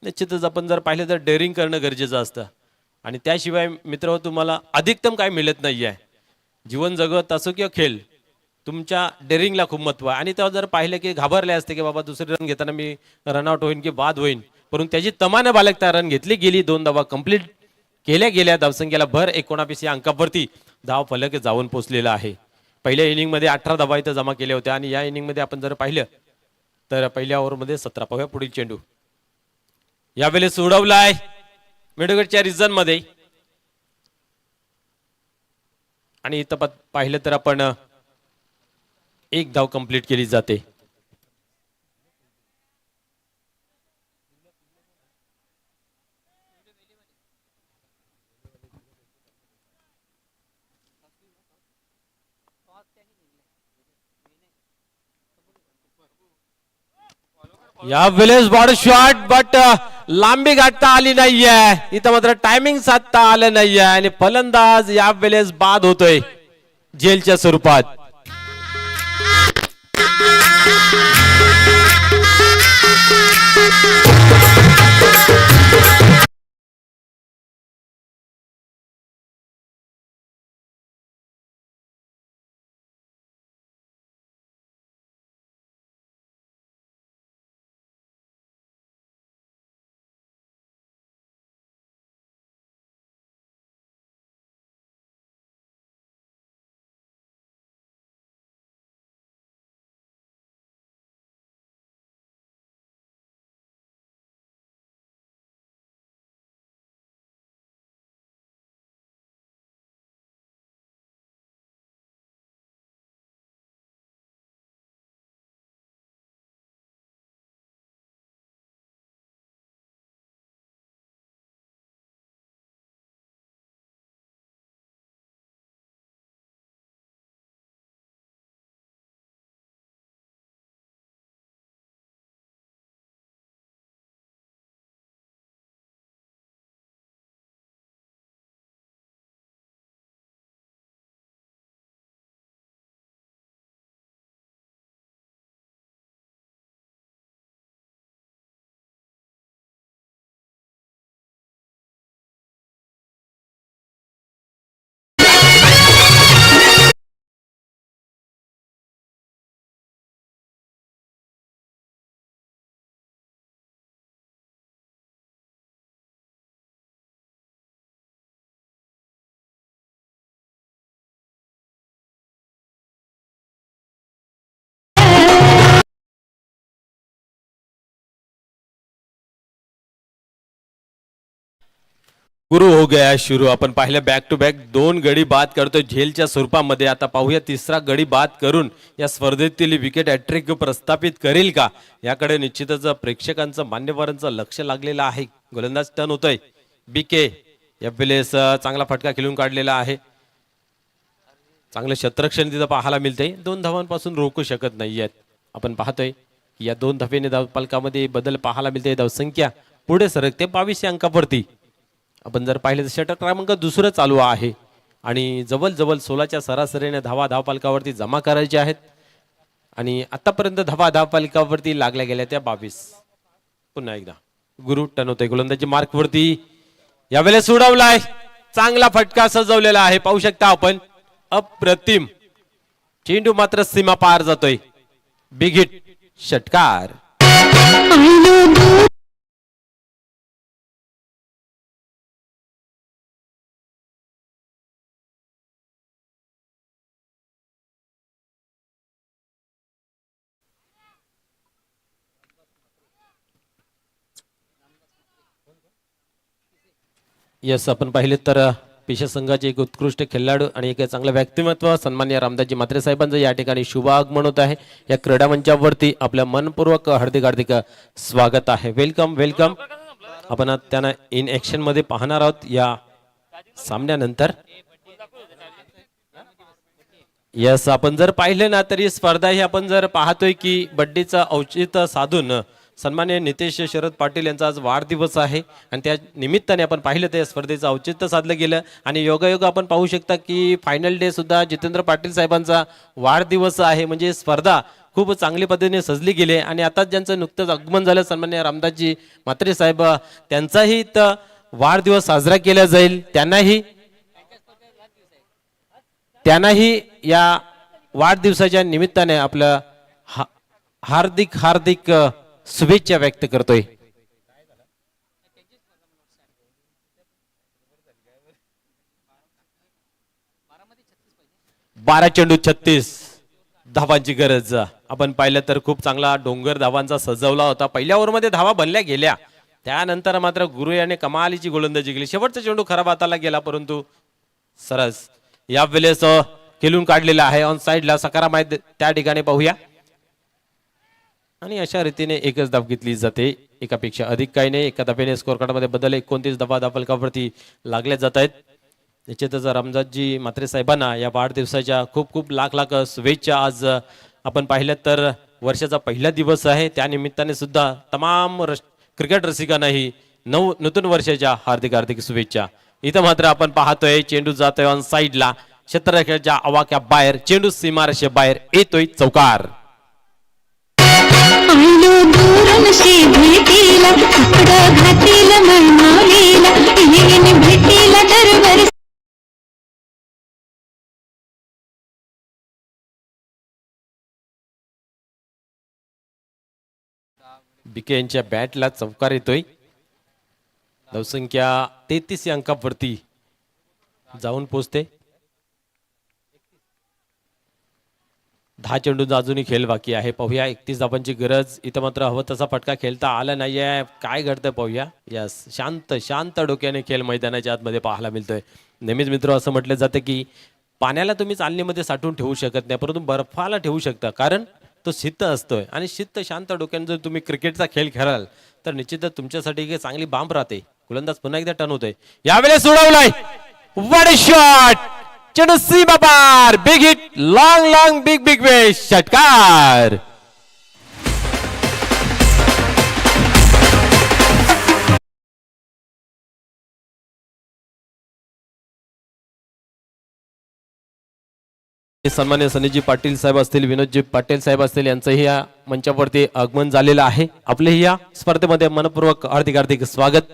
निश्चितच आपण जर पाहिलं तर डेअरिंग करणं गरजेचं असतं आणि त्याशिवाय मित्र तुम्हाला अधिकतम काय मिळत नाही आहे. जीवन जगत असो किंवा खेळ, तुमच्या डेअरिंगला खूप महत्व आहे. आणि तेव्हा जर पाहिलं की घाबरले असते की बाबा दुसरी रन घेताना मी रनआउट होईन की बाद होईन, परंतु त्याची तमान बाळगता रन घेतली गेली, 2 धावा कंप्लीट केल्या गेल्या, धावसंख्येला भर 19 या अंकावरती धाव फलक जाऊन पोहोचलेला आहे. पहिल्या इनिंगमध्ये 18 धावा इथं जमा केल्या होत्या आणि या इनिंगमध्ये आपण जर पाहिलं तर पहिल्या ओव्हरमध्ये 17. पाहूया पुढील चेंडू. यावेळेस उडवलाय मिडविकेटच्या रिजन मध्ये आणि इथं पाहिलं तर आपण एक धाव कंप्लीट केली जाते. यावेळेस बॉडी शॉट बट लांबी गाठता आली नाहीये, इथं मात्र टायमिंग साधता आलं नाहीये आणि फलंदाज यावेळेस बाद होतोय जेलच्या स्वरूपात. गुरु हो गया शुरू. आपण पाहिलं बॅक टू बॅक 2 गडी बाद करतोय झेलच्या स्वरूपामध्ये. आता पाहूया तिसरा गडी बाद करून या स्पर्धेतील विकेट हॅट्रिक प्रस्थापित करेल का, याकडे निश्चितच प्रेक्षकांचं मान्यवरांचं लक्ष लागलेलं आहे. गोलंदाज टर्न होतोय बीके. यावेळेस चांगला फटका खेळून काढलेला आहे, चांगलं क्षेत्ररक्षण तिथं पाहायला मिळतंय. 2 धावांपासून रोखू शकत नाहीयेत. आपण पाहतोय की या 2 धावेने धावफलकामध्ये बदल पाहायला मिळते. धावसंख्या पुढे सरकते 22 अंकावरती. आपण जर पाहिलं तर षटक क्रमांक 2 चालू आहे आणि जवळ 16च्या सरासरीने धावा धावफलकावरती जमा करायचे आहेत आणि आतापर्यंत धावा धावफलकावरती लागल्या गेल्या त्या 22. पुन्हा एकदा गुरु टर्न होतोय गोलंदाजी मार्क वरती. यावेळेस उडवलाय, चांगला फटका सजवलेला आहे. पाहू शकता आपण, अप्रतिम चेंडू मात्र सीमा पार जातोय. बिग हिट षटकार. यस, आपण पाहिले तर पेशा संघाचे एक उत्कृष्ट खेळाडू आणि एक चांगलं व्यक्तिमत्व सन्माननीय रामदासजी म्हात्रे साहेबांचं या ठिकाणी शुभ आगमन होत आहे. या क्रीडा मंचावरती आपल्या मनपूर्वक हार्दिक स्वागत आहे. Welcome welcome. आपण त्यांना इन ऍक्शन मध्ये पाहणार आहोत या सामन्यानंतर. यस, आपण जर पाहिले ना तरी स्पर्धा ही आपण जर पाहतोय की बड्डेचं औचित्य साधून सन्माननीय नितेश शरद पाटील यांचा आज वाढदिवस आहे आणि त्या निमित्ताने आपण पाहिलं त्या स्पर्धेचं औचित्य साधलं गेलं आणि योगायोग आपण पाहू शकता की फायनल डे सुद्धा जितेंद्र पाटील साहेबांचा वाढदिवस आहे. म्हणजे स्पर्धा खूप चांगली पद्धतीने सजली गेली आणि आता ज्यांचं नुकतंच आगमन झालं सन्माननीय रामदासजी म्हात्रे साहेब, त्यांचाही इथं वाढदिवस साजरा केला जाईल. त्यांनाही या वाढदिवसाच्या निमित्ताने आपलं हार्दिक हार्दिक शुभेच्छा व्यक्त करतोय. 12 चेंडू 36 धावांची गरज. आपण पाहिलं तर खूप चांगला डोंगर धावांचा सजवला होता. पहिल्या ओव्हरमध्ये धावा बनल्या गेल्या, त्यानंतर मात्र गुरु याने कमालीची गोलंदाजी केली. शेवटचा चेंडू खराब हाताला गेला, परंतु सरस यावेळेस खेळून काढलेला आहे ऑन साइडला. सकारात्मक त्या ठिकाणी पाहूया. आणि अशा रीतीने एकच धाव घेतली जाते, एकापेक्षा अधिक काही नाही. एका धावेने स्कोर कार्डमध्ये बदल 29 धावा धावफलकावरती लागल्या जात आहेत. निश्चितच रमजानजी म्हात्रे साहेबांना या वाढदिवसाच्या खूप खूप लाख लाख शुभेच्छा. आज आपण पाहिलं तर वर्षाचा पहिला दिवस आहे, त्या निमित्ताने सुद्धा तमाम क्रिकेट रसिकांनाही नूतन वर्षाच्या हार्दिक हार्दिक शुभेच्छा. इथं मात्र आपण पाहतोय चेंडू जातोय ऑन साइडला, क्षेत्ररक्षकाच्या आवाक्या बाहेर, चेंडू सीमारेषे बाहेर येतोय, चौकार. आलो दूरनशी भेटीला आकडं घातील मनमालीला येईन भेटीला दरवर. बीके यांच्या बॅटला चौकार येतोय. धावसंख्या 33 या अंकावरती जाऊन पोहोचते. 10 चेंडू अजूनही खेळ बाकी आहे. पाहूया 31 धावांची गरज. इथं मात्र हवं तसा फटका खेळता आला नाहीये, काय घडतंय पाहूया. यस, शांत शांत डोक्याने खेळ मैदानाच्या आतमध्ये पाहायला मिळतोय. नेहमीच मित्र असं म्हटलं जातं की पाण्याला तुम्ही चालणीमध्ये साठवून ठेवू शकत नाही, परंतु बर्फाला ठेवू शकता, कारण तो शीत असतोय. आणि शीत शांत डोक्याने जर तुम्ही क्रिकेटचा खेळ खेळाल तर निश्चितच तुमच्यासाठी एक चांगली बांब राहते. गोलंदाज पुन्हा एकदा टर्न होतोय, यावेळेस उडवलाय, व्हाट अ शॉट, चेंडू सीमा पार, big hit, long long big big way, षटकार. सन्मान्य सनीजी पाटील साहेब असतील, विनोदजी पाटील साहेब असतील, यांचंही या मंचावरती आगमन झालेलं आहे. आपले या स्पर्धेमध्ये मनपूर्वक हार्दिक हार्दिक स्वागत.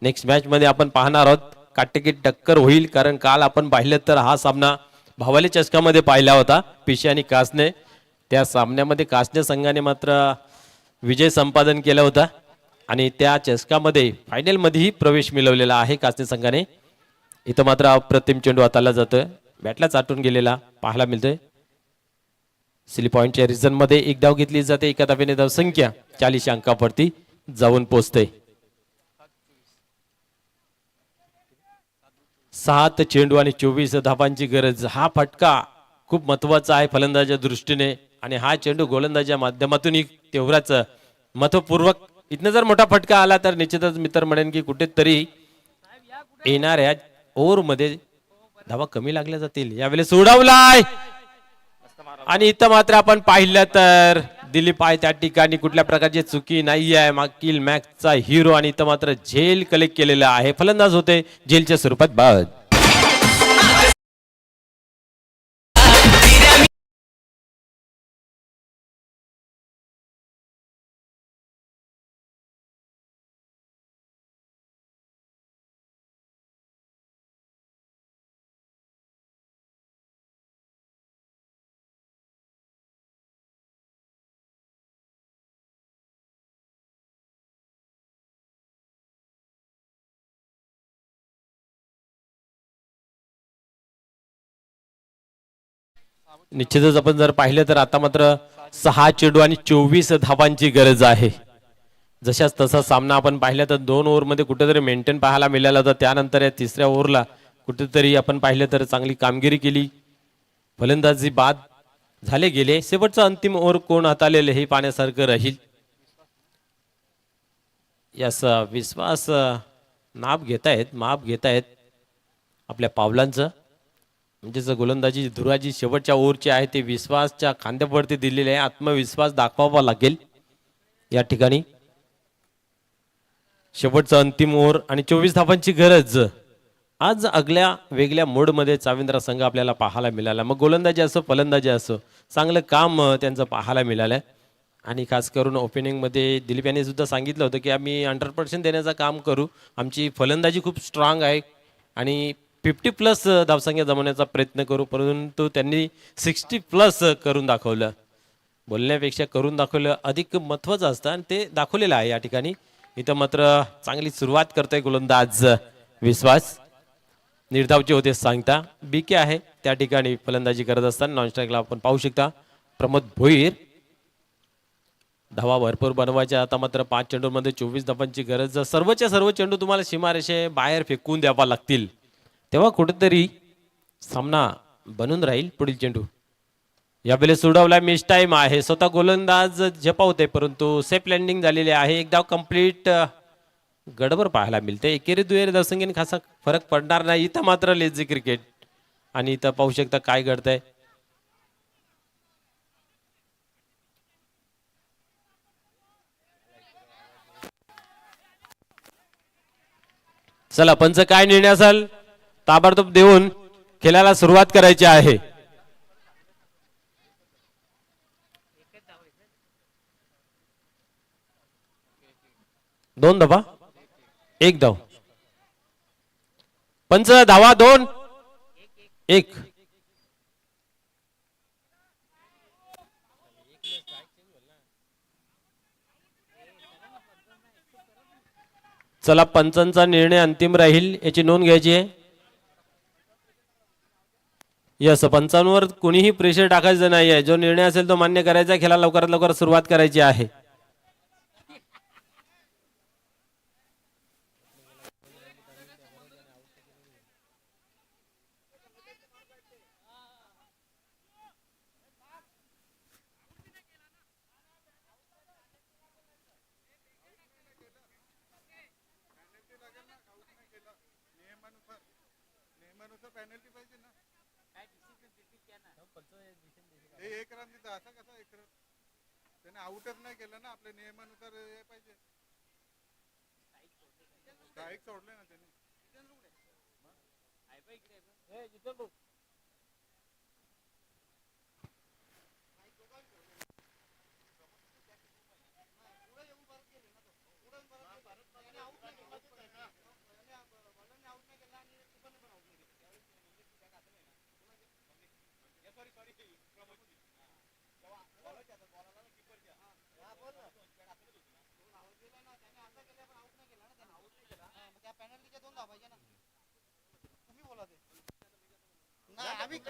नेक्स्ट मॅच मध्ये आपण पाहणार आहोत काटेकी टक्कर होईल, कारण काल आपण पाहिलं तर हा सामना भावाली चषकामध्ये पाहिला होता, पिशे आणि कासने. त्या सामन्यामध्ये कासने संघाने मात्र विजय संपादन केला होता आणि त्या चषकामध्ये फायनल मध्येही प्रवेश मिळवलेला आहे कासने संघाने. इथं मात्र अप्रतिम चेंडू हाताला जातोय, बॅटला चाटून गेलेला पाहायला मिळतोय. सिली पॉइंटच्या रिझन मध्ये एक धाव घेतली जाते. एका धावेने धाव संख्या 40 अंकावरती जाऊन पोहोचते. 7 चेंडू आणि 24 धावांची गरज. हा फटका खूप महत्वाचा आहे फलंदाजाच्या दृष्टीने, आणि हा चेंडू गोलंदाजाच्या माध्यमातून तेवढाच महत्वपूर्वक. इथनं जर मोठा फटका आला तर निश्चितच मित्र म्हणेन की कुठेतरी येणाऱ्या ओव्हर मध्ये धावा कमी लागल्या जातील. यावेळेस उडवलाय, आणि इथं मात्र आपण पाहिलं तर दिलीप आहे त्या ठिकाणी, कुठल्या प्रकारची चुकी नाही आहे. मागील मॅचचा हिरो, आणि इथं मात्र झेल कलेक्ट केलेला आहे. फलंदाज होते झेलच्या स्वरूपात बाद. निश्चितच आपण जर पाहिलं तर आता मात्र 6 चेंडू आणि 24 धावांची गरज आहे. जशाच तसा सामना आपण पाहिला तर 2 ओव्हरमध्ये कुठेतरी मेंटेन पाहायला मिळाला होता. त्यानंतर या तिसऱ्या ओव्हरला कुठेतरी आपण पाहिलं तर चांगली कामगिरी केली, फलंदाजी बाद झाले गेले. शेवटचा अंतिम ओव्हर कोण हाताळलेले हे पाहण्यासारखं राहील. यास विश्वास माप घेतायत आपल्या पावलांचं. म्हणजेच गोलंदाजी धुराजी शेवटच्या ओव्हरची आहे ते विश्वासच्या खांद्यावरती दिलेले आहे. आत्मविश्वास दाखवावा लागेल या ठिकाणी. शेवटचा अंतिम ओव्हर आणि 24 धावांची गरज. आज आगल्या वेगळ्या मोडमध्ये चाविंद्रा संघ आपल्याला पाहायला मिळाला. मग गोलंदाजी असो फलंदाजी असो, चांगलं काम त्यांचं पाहायला मिळालंय. आणि खास करून ओपनिंगमध्ये दिलीप यांनी सुद्धा सांगितलं होतं की आम्ही 100% देण्याचं काम करू. आमची फलंदाजी खूप स्ट्रॉंग आहे आणि 50+ धावसंख्या जमवण्याचा प्रयत्न करू, परंतु त्यांनी 60+ करून दाखवलं. बोलण्यापेक्षा करून दाखवलं अधिक महत्वाचं असतं आणि ते दाखवलेलं आहे या ठिकाणी. इथं मात्र चांगली सुरुवात करतोय गोलंदाज विश्वास. निर्धावचे होते सांगता बीके आहे त्या ठिकाणी फलंदाजी करत असताना नॉन स्ट्राईकला आपण पाहू शकता प्रमोद भोईर. धावा भरपूर बनवायच्या. आता मात्र 5 चेंडूंमध्ये 24 धावांची गरज. सर्वच्या सर्व चेंडू तुम्हाला सीमारेषे बाहेर फेकून द्यावा लागतील, तेव्हा कुठेतरी सामना बनून राहील. पुढील चेंडू यावेळेस सोडवला. मिस टाइम आहे. स्वतः गोलंदाज झेपावते परंतु सेफ लँडिंग झालेली आहे. एक धाव कंप्लीट. गडबड पाहायला मिळते. एकेरी दुहेरी धावसंख्येने खासा फरक पडणार नाही. इथं मात्र लेझी क्रिकेट आणि इथं पाहू शकता काय घडतंय. चला पंच काय निर्णय असेल ताबडतोब देऊन खेळायला सुरुवात करायची आहे. दोन धावा एक धाव. पंच धावा 2-1. चला पंचांचा निर्णय अंतिम राहील याची नोंद घ्यायची आहे. यस पंचांवर कोणीही प्रेशर टाकायचं नाही आहे. जो निर्णय असेल तो मान्य करायचा. खेळा लवकरात लवकर सुरुवात करायची आहे. एक रन दिला असा कसा एक रन त्याने आउटच नाही केलं ना. आपल्या नियमानुसार हे पाहिजे. स्ट्राईक सोडले ना त्यांनी.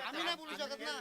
आम्ही नाही बोलू शकत ना.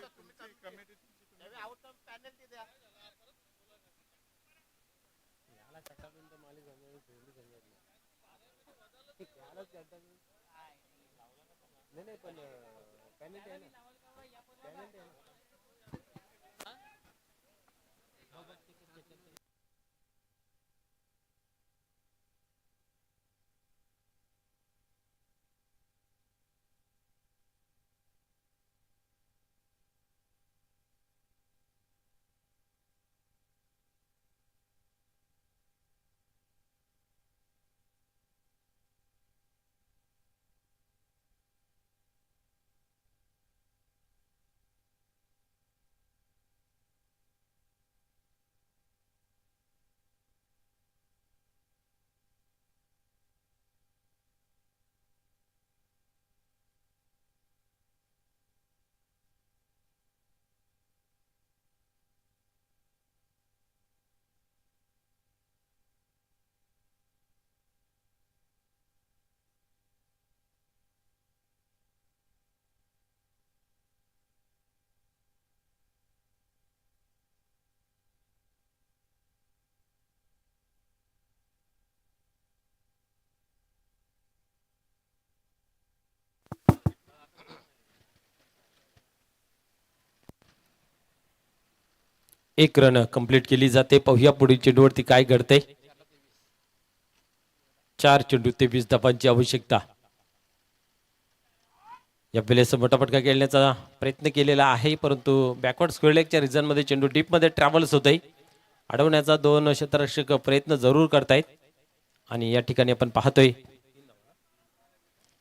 एक रन कंप्लीट केली जाते. पाहूया पुढील चेंडूवरती काय घडते. 4 चेंडू 23 धावांची आवश्यकता. या वेळेस मोठापटका खेळण्याचा प्रयत्न केलेला आहे परंतु बॅकवर्ड स्क्वेअर लेगच्या रिझन मध्ये चेंडू डीप मध्ये ट्रॅव्हल्स होत आहे. अडवण्याचा 2 क्षेत्ररक्षक प्रयत्न जरूर करतायत आणि या ठिकाणी आपण पाहतोय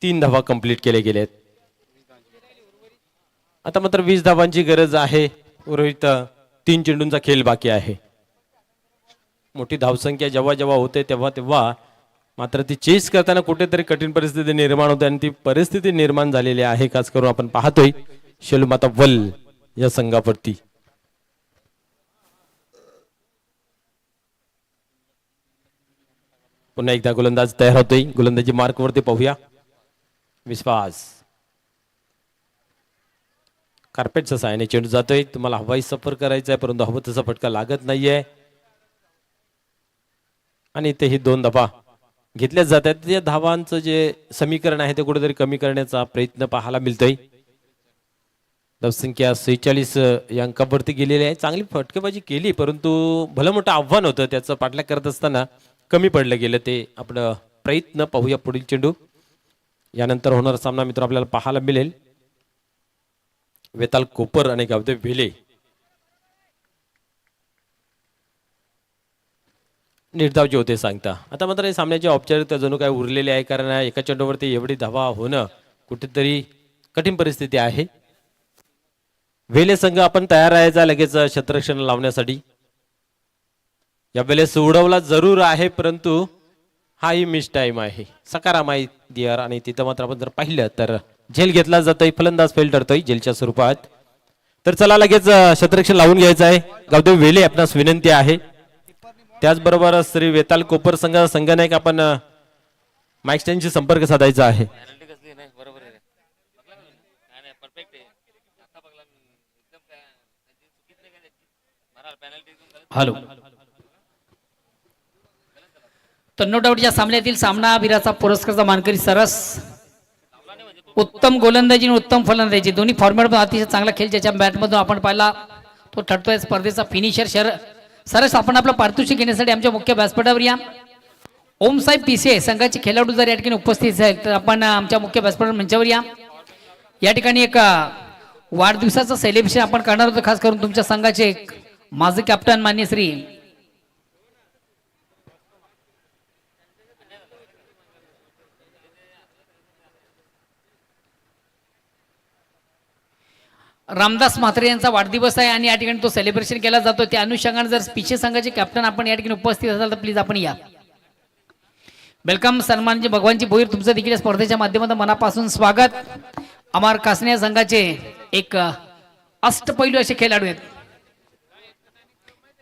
3 धावा कंप्लीट केले गेलेत. आता मात्र 20 धावांची गरज आहे. उर्वरित 3 चेंडूंचा खेळ बाकी आहे. मोठी धावसंख्या जेव्हा जेव्हा होते तेव्हा तेव्हा मात्र ती चेस करताना कुठेतरी कठीण परिस्थिती निर्माण होते आणि ती परिस्थिती निर्माण झालेली आहे. खास करून आपण पाहतोय शेलूमाता वल या संघावरती. पुन्हा एकदा गोलंदाज तयार होतोय. गोलंदाजी मार्क वरती पाहूया. विश्वास कार्पेटच्या साहाय्याने चेंडू जातोय. तुम्हाला हवाई सफर करायचा आहे परंतु हवं तसा फटका लागत नाहीये आणि इथेही 2 धावा घेतल्या जातात. त्या धावांचं जे समीकरण आहे ते कुठेतरी कमी करण्याचा प्रयत्न पाहायला मिळतोय. धावसंख्या 46 या अंकावरती गेलेली आहे. चांगली फटकेबाजी केली परंतु भलं मोठं आव्हान होतं. त्याचं पाठलाग करत असताना कमी पडलं गेलं ते. आपलं प्रयत्न पाहूया पुढील चेंडू. यानंतर होणारा सामना मित्र आपल्याला पाहायला मिळेल वेताल कोपर आणि गावदेव वेले. निर्धाव जे होते सांगता. आता मात्र या सामन्याची औपचारिकता जणू काय उरलेली आहे कारण एका चेंडूवरती एवढी धावा होणं कुठेतरी कठीण परिस्थिती आहे. वेले संघ आपण तयार राहायचा लगेच क्षेत्ररक्षण लावण्यासाठी. यावेळेस उडवला जरूर आहे परंतु हाही मिस टाइम आहे. सकाराम आहे दियार आणि तिथं मात्र आपण जर पाहिलं तर झेल घेतला जातोय. फलंदाज फेल ठरतोय झेलच्या स्वरूपात. तर चला लगेच क्षेत्ररक्षण लावून घ्यायचं आहे. गावदेव वेले आपणास विनंती आहे. त्याचबरोबर श्री वेताल कोपर संघनायक आपण माईक स्टँडशी संपर्क साधायचा आहे. हॅलो. तर नो डाऊट या सामन्यातील सामनावीराचा पुरस्कारचा मानकरी सरस उत्तम गोलंदाजी आणि उत्तम फलंदाजी दोन्ही फॉर्मॅटमध्ये अतिशय चांगला खेळ ज्याच्या बॅटमधून आपण पाहिला तो ठरतोय स्पर्धेचा फिनिशर. सरस आपण आपलं पारितोषिक घेण्यासाठी आमच्या मुख्य व्यासपीठावर या. ओमसाहेब पिसे संघाचे खेळाडू जर या ठिकाणी उपस्थित आहेत तर आपण आमच्या मुख्य व्यासपीठ मंचावर या. या ठिकाणी एक वाढदिवसाचं सेलिब्रेशन आपण करणार होतो खास करून तुमच्या संघाचे माजी कॅप्टन मान्य श्री रामदास म्हात्रे यांचा वाढदिवस आहे आणि या ठिकाणी तो सेलिब्रेशन केला जातो. त्या अनुषंगाने जर पिछे संघाचे कॅप्टन आपण या ठिकाणी उपस्थित असाल तर प्लीज आपण या. वेलकम. सन्मानजी भगवानजी भोईर तुमचं देखील स्पर्धेच्या माध्यमातून मनापासून स्वागत. अमर कासने संघाचे एक अष्टपैलू असे खेळाडू आहेत.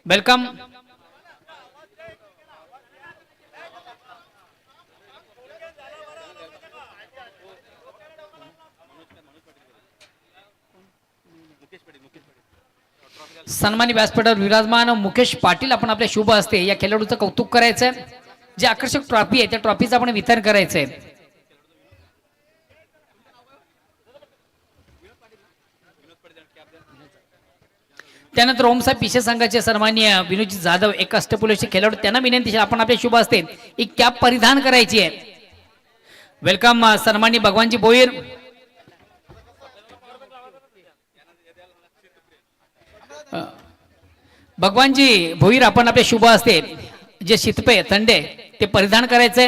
वेलकम. सन्मानी व्यासपीठावर विराजमान मुकेश पाटील आपण आपल्या शुभ असते या खेळाडूचं कौतुक करायचंय. जे आकर्षक ट्रॉफी आहे त्या ट्रॉफीचं आपण वितरण करायचंय. त्यानंतर ओमसाहेब पिशे संघाचे सन्माननीय विनोदजी जाधव एक अष्टपैलूचे खेळाडू त्यांना विनंती आपण आपल्या शुभ असते एक कॅप परिधान करायची आहे. वेलकम. सन्माननीय भगवानजी भोईर भगवानजी भोईर आपण आपले शुभ असते जे शितपे थंडे ते परिधान करायचे.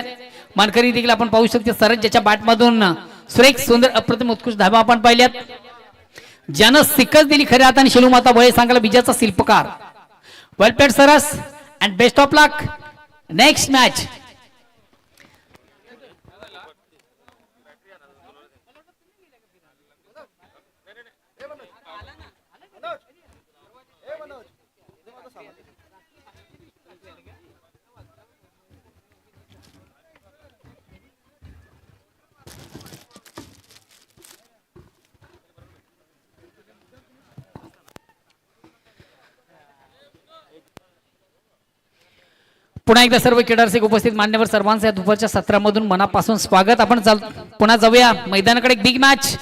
मानकरी देखील आपण पाहू शकतो. सरस ज्याच्या बॅटमधून सुरेख सुंदर अप्रतिम उत्कृष्ट धावा आपण पाहिल्यात. ज्यानं सिकस दिली खऱ्या हाताने शेलूमाता वय सांगायला विजयाचा शिल्पकार. वेल प्लेड सरस and best of luck. Next match. पुन्हा एकदा सर्व क्रीडारसिक उपस्थित मान्यवर सर्वांचं या दुपारच्या सत्रामधून मनापासून स्वागत. आपण पुन्हा जाऊया मैदानाकडे. एक बिग मॅच.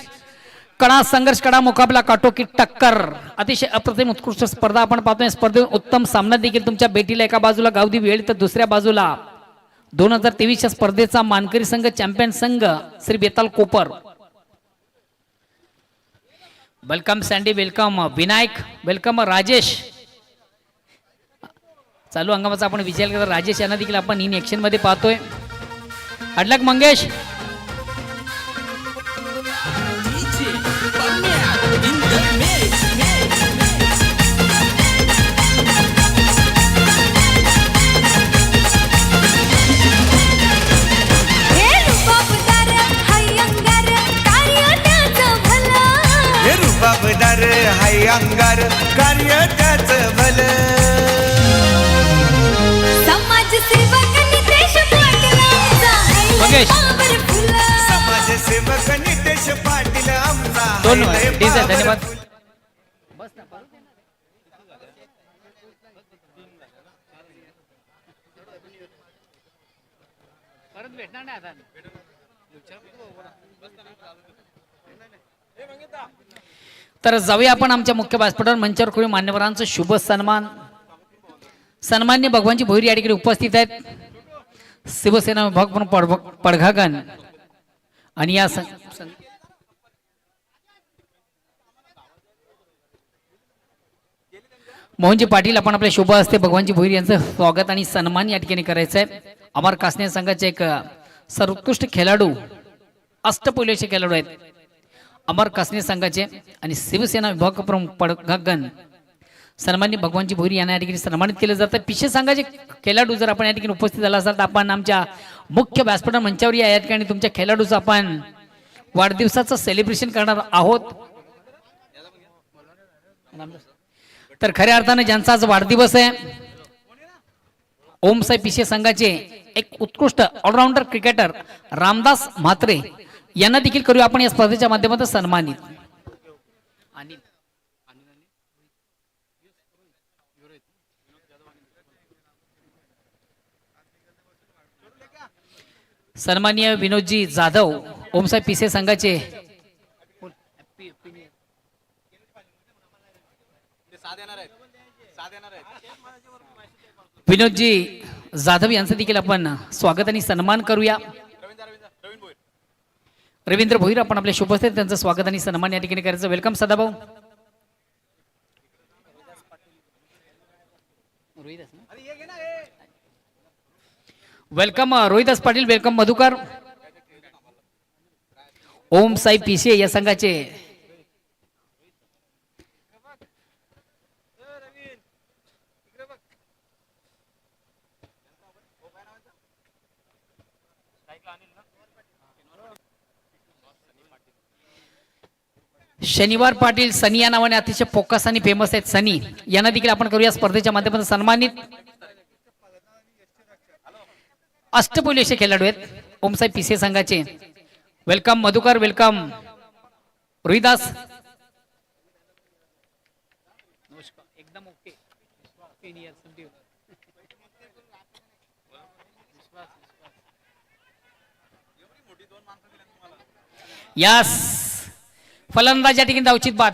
कडा संघर्ष, कडा मुकाबला, काटोकी टक्कर. अतिशय अप्रतिम उत्कृष्ट स्पर्धा आपण पाहतोय. स्पर्धेत उत्तम सामना देखील तुमच्या भेटीला. एका बाजूला गावदी वेळ तर दुसऱ्या बाजूला 2023 स्पर्धेचा मानकरी संघ चॅम्पियन संघ Shri Betal Kopar. Welcome Sandy. Welcome Vinayak. Welcome Rajesh. चालू हंगामाचा आपण विचार केला राजेश यांना देखील आपण इन ऍक्शन मध्ये पाहतोय. अडलक मंगेश. अंगार कार्य त्याच भलं समाजसेवक नितेश पाटलांचा मंगेश. powerful. समाजसेवक नितेश पाटील आमचा दोन हाय लय ठीक आहे, धन्यवाद. powerful. परत भेटणार नाही आता. तर जाऊया आपण आमच्या मुख्य व्यासपीठावर मंचावर करू मान्यवरांचं शुभ सन्मान. सन्मान्य भगवानजी भोईर या ठिकाणी उपस्थित आहेत. शिवसेना विभाग म्हणून पडघागण आणि या मोहनजी पाटील आपण आपल्या शुभ हस्ते भगवानजी भोईर यांचं स्वागत आणि सन्मान या ठिकाणी करायचं आहे. अमर कासने संघाचे एक सर्वोत्कृष्ट खेळाडू अष्टपैलूचे खेळाडू आहेत अमर कासने संघाचे आणि शिवसेना विभाग प्रमुख पडघागण सन्मान्य भगवानजी भोईर यांना या ठिकाणी सन्मानित केलं जातं. पिछे संघाचे खेळाडू जर आपण या ठिकाणी उपस्थित झाला असाल तर आपण आमच्या मुख्य व्यासपीठ मंचावर या ठिकाणी तुमच्या खेळाडूचं आपण वाढदिवसाचं सेलिब्रेशन करणार आहोत. तर खऱ्या अर्थाने ज्यांचा आज वाढदिवस आहे ओम साई पिछे संघाचे एक उत्कृष्ट ऑलराऊंडर क्रिकेटर रामदास म्हात्रे यांना देखील करूया आपण या स्पर्धेच्या माध्यमातून सन्मानित. सन्माननीय विनोदजी जाधव ओम साई पिछे संघाचे विनोदजी जाधव यांचं देखील आपण स्वागत आणि सन्मान करूया. रवींद्र भोईर आपण आपल्या शुभ हस्ते त्यांचं स्वागत आणि सन्मान या ठिकाणी करायचं. Welcome Sadabhau. Welcome Rohidas Patil. Welcome Madhukar. Om Sai Pise या संघाचे शनिवार पाटील सनी या नावाने अतिशय फोकस आणि फेमस आहेत. सनी यांना देखील आपण करूया स्पर्धेच्या माध्यमातून सन्मानित. अष्टपैलूचे खेळाडू आहेत ओम साई पिसे संघाचे. वेलकम मधुकर. वेलकम रोहिदास. एकदम ओके. यास फलंदाज या ठिकाणी धावचित बाद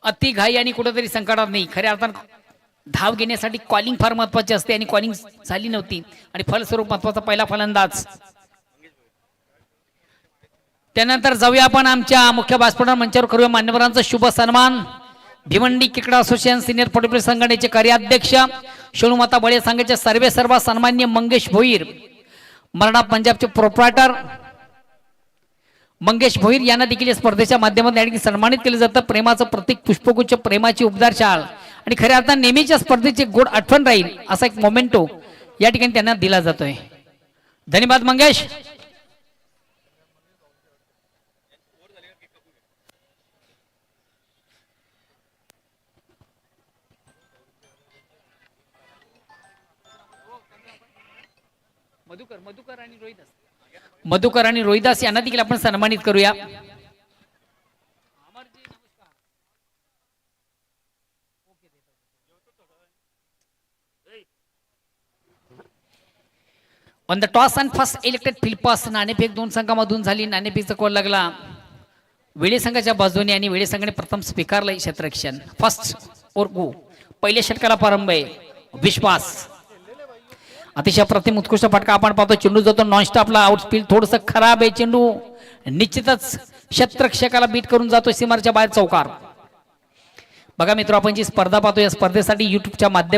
अति घाई आणि कुठेतरी संकटात नाही. खऱ्या अर्थानं धाव घेण्यासाठी कॉलिंग फार महत्वाची असते आणि कॉलिंग झाली नव्हती आणि फलस्वरूप महत्वाचा पहिला फलंदाज. त्यानंतर जाऊया आपण आमच्या मुख्य व्यासपीठावर मंचावर करूया मान्यवरांचा शुभ सन्मान. Bhiwandi cricket association senior football संघटनेचे कार्याध्यक्ष शोणूमाता बळे संघाचे सर्व सन्मान्य मंगेश भोईर मराठा पंजाबचे प्रोप्रायटर मंगेश भोईर यांना देखील या स्पर्धेच्या माध्यमातून या ठिकाणी सन्मानित केले जातं. प्रेमाचं प्रतीक पुष्पगुच्छ प्रेमाची उबदार शाळ आणि खऱ्या अर्थाने नेहमीच्या स्पर्धेचे गोड आठवण राहील असा एक मोमेंटो या ठिकाणी त्यांना दिला जातोय. धन्यवाद मंगेश. मधुकर आणि रोहिदास यांना देखील आपण सन्मानित करूया. On the toss and first elected फिल्पास नाणेफेक दोन संघामधून झाली. नाणेफेकचा कॉल लागला वेळे संघाच्या बाजूने आणि वेळे संघाने प्रथम स्वीकारलंय क्षेत्ररक्षण. फर्स्ट ओर गो. पहिल्या षटकाला प्रारंभ आहे. विश्वास अतिशय प्रतिम उत्कृष्ट फटका आपण पाहतो. चेंडू जातो नॉनस्टॉपला. आउटस्पीड थोडस खराब आहे. चेंडू निश्चितच क्षेत्ररक्षकाला बीट करून जातो सीमाच्या बाहेर चौकार. बघा मित्र आपण जी स्पर्धा पाहतो या स्पर्धेसाठी युट्यूबच्या माध्यमातून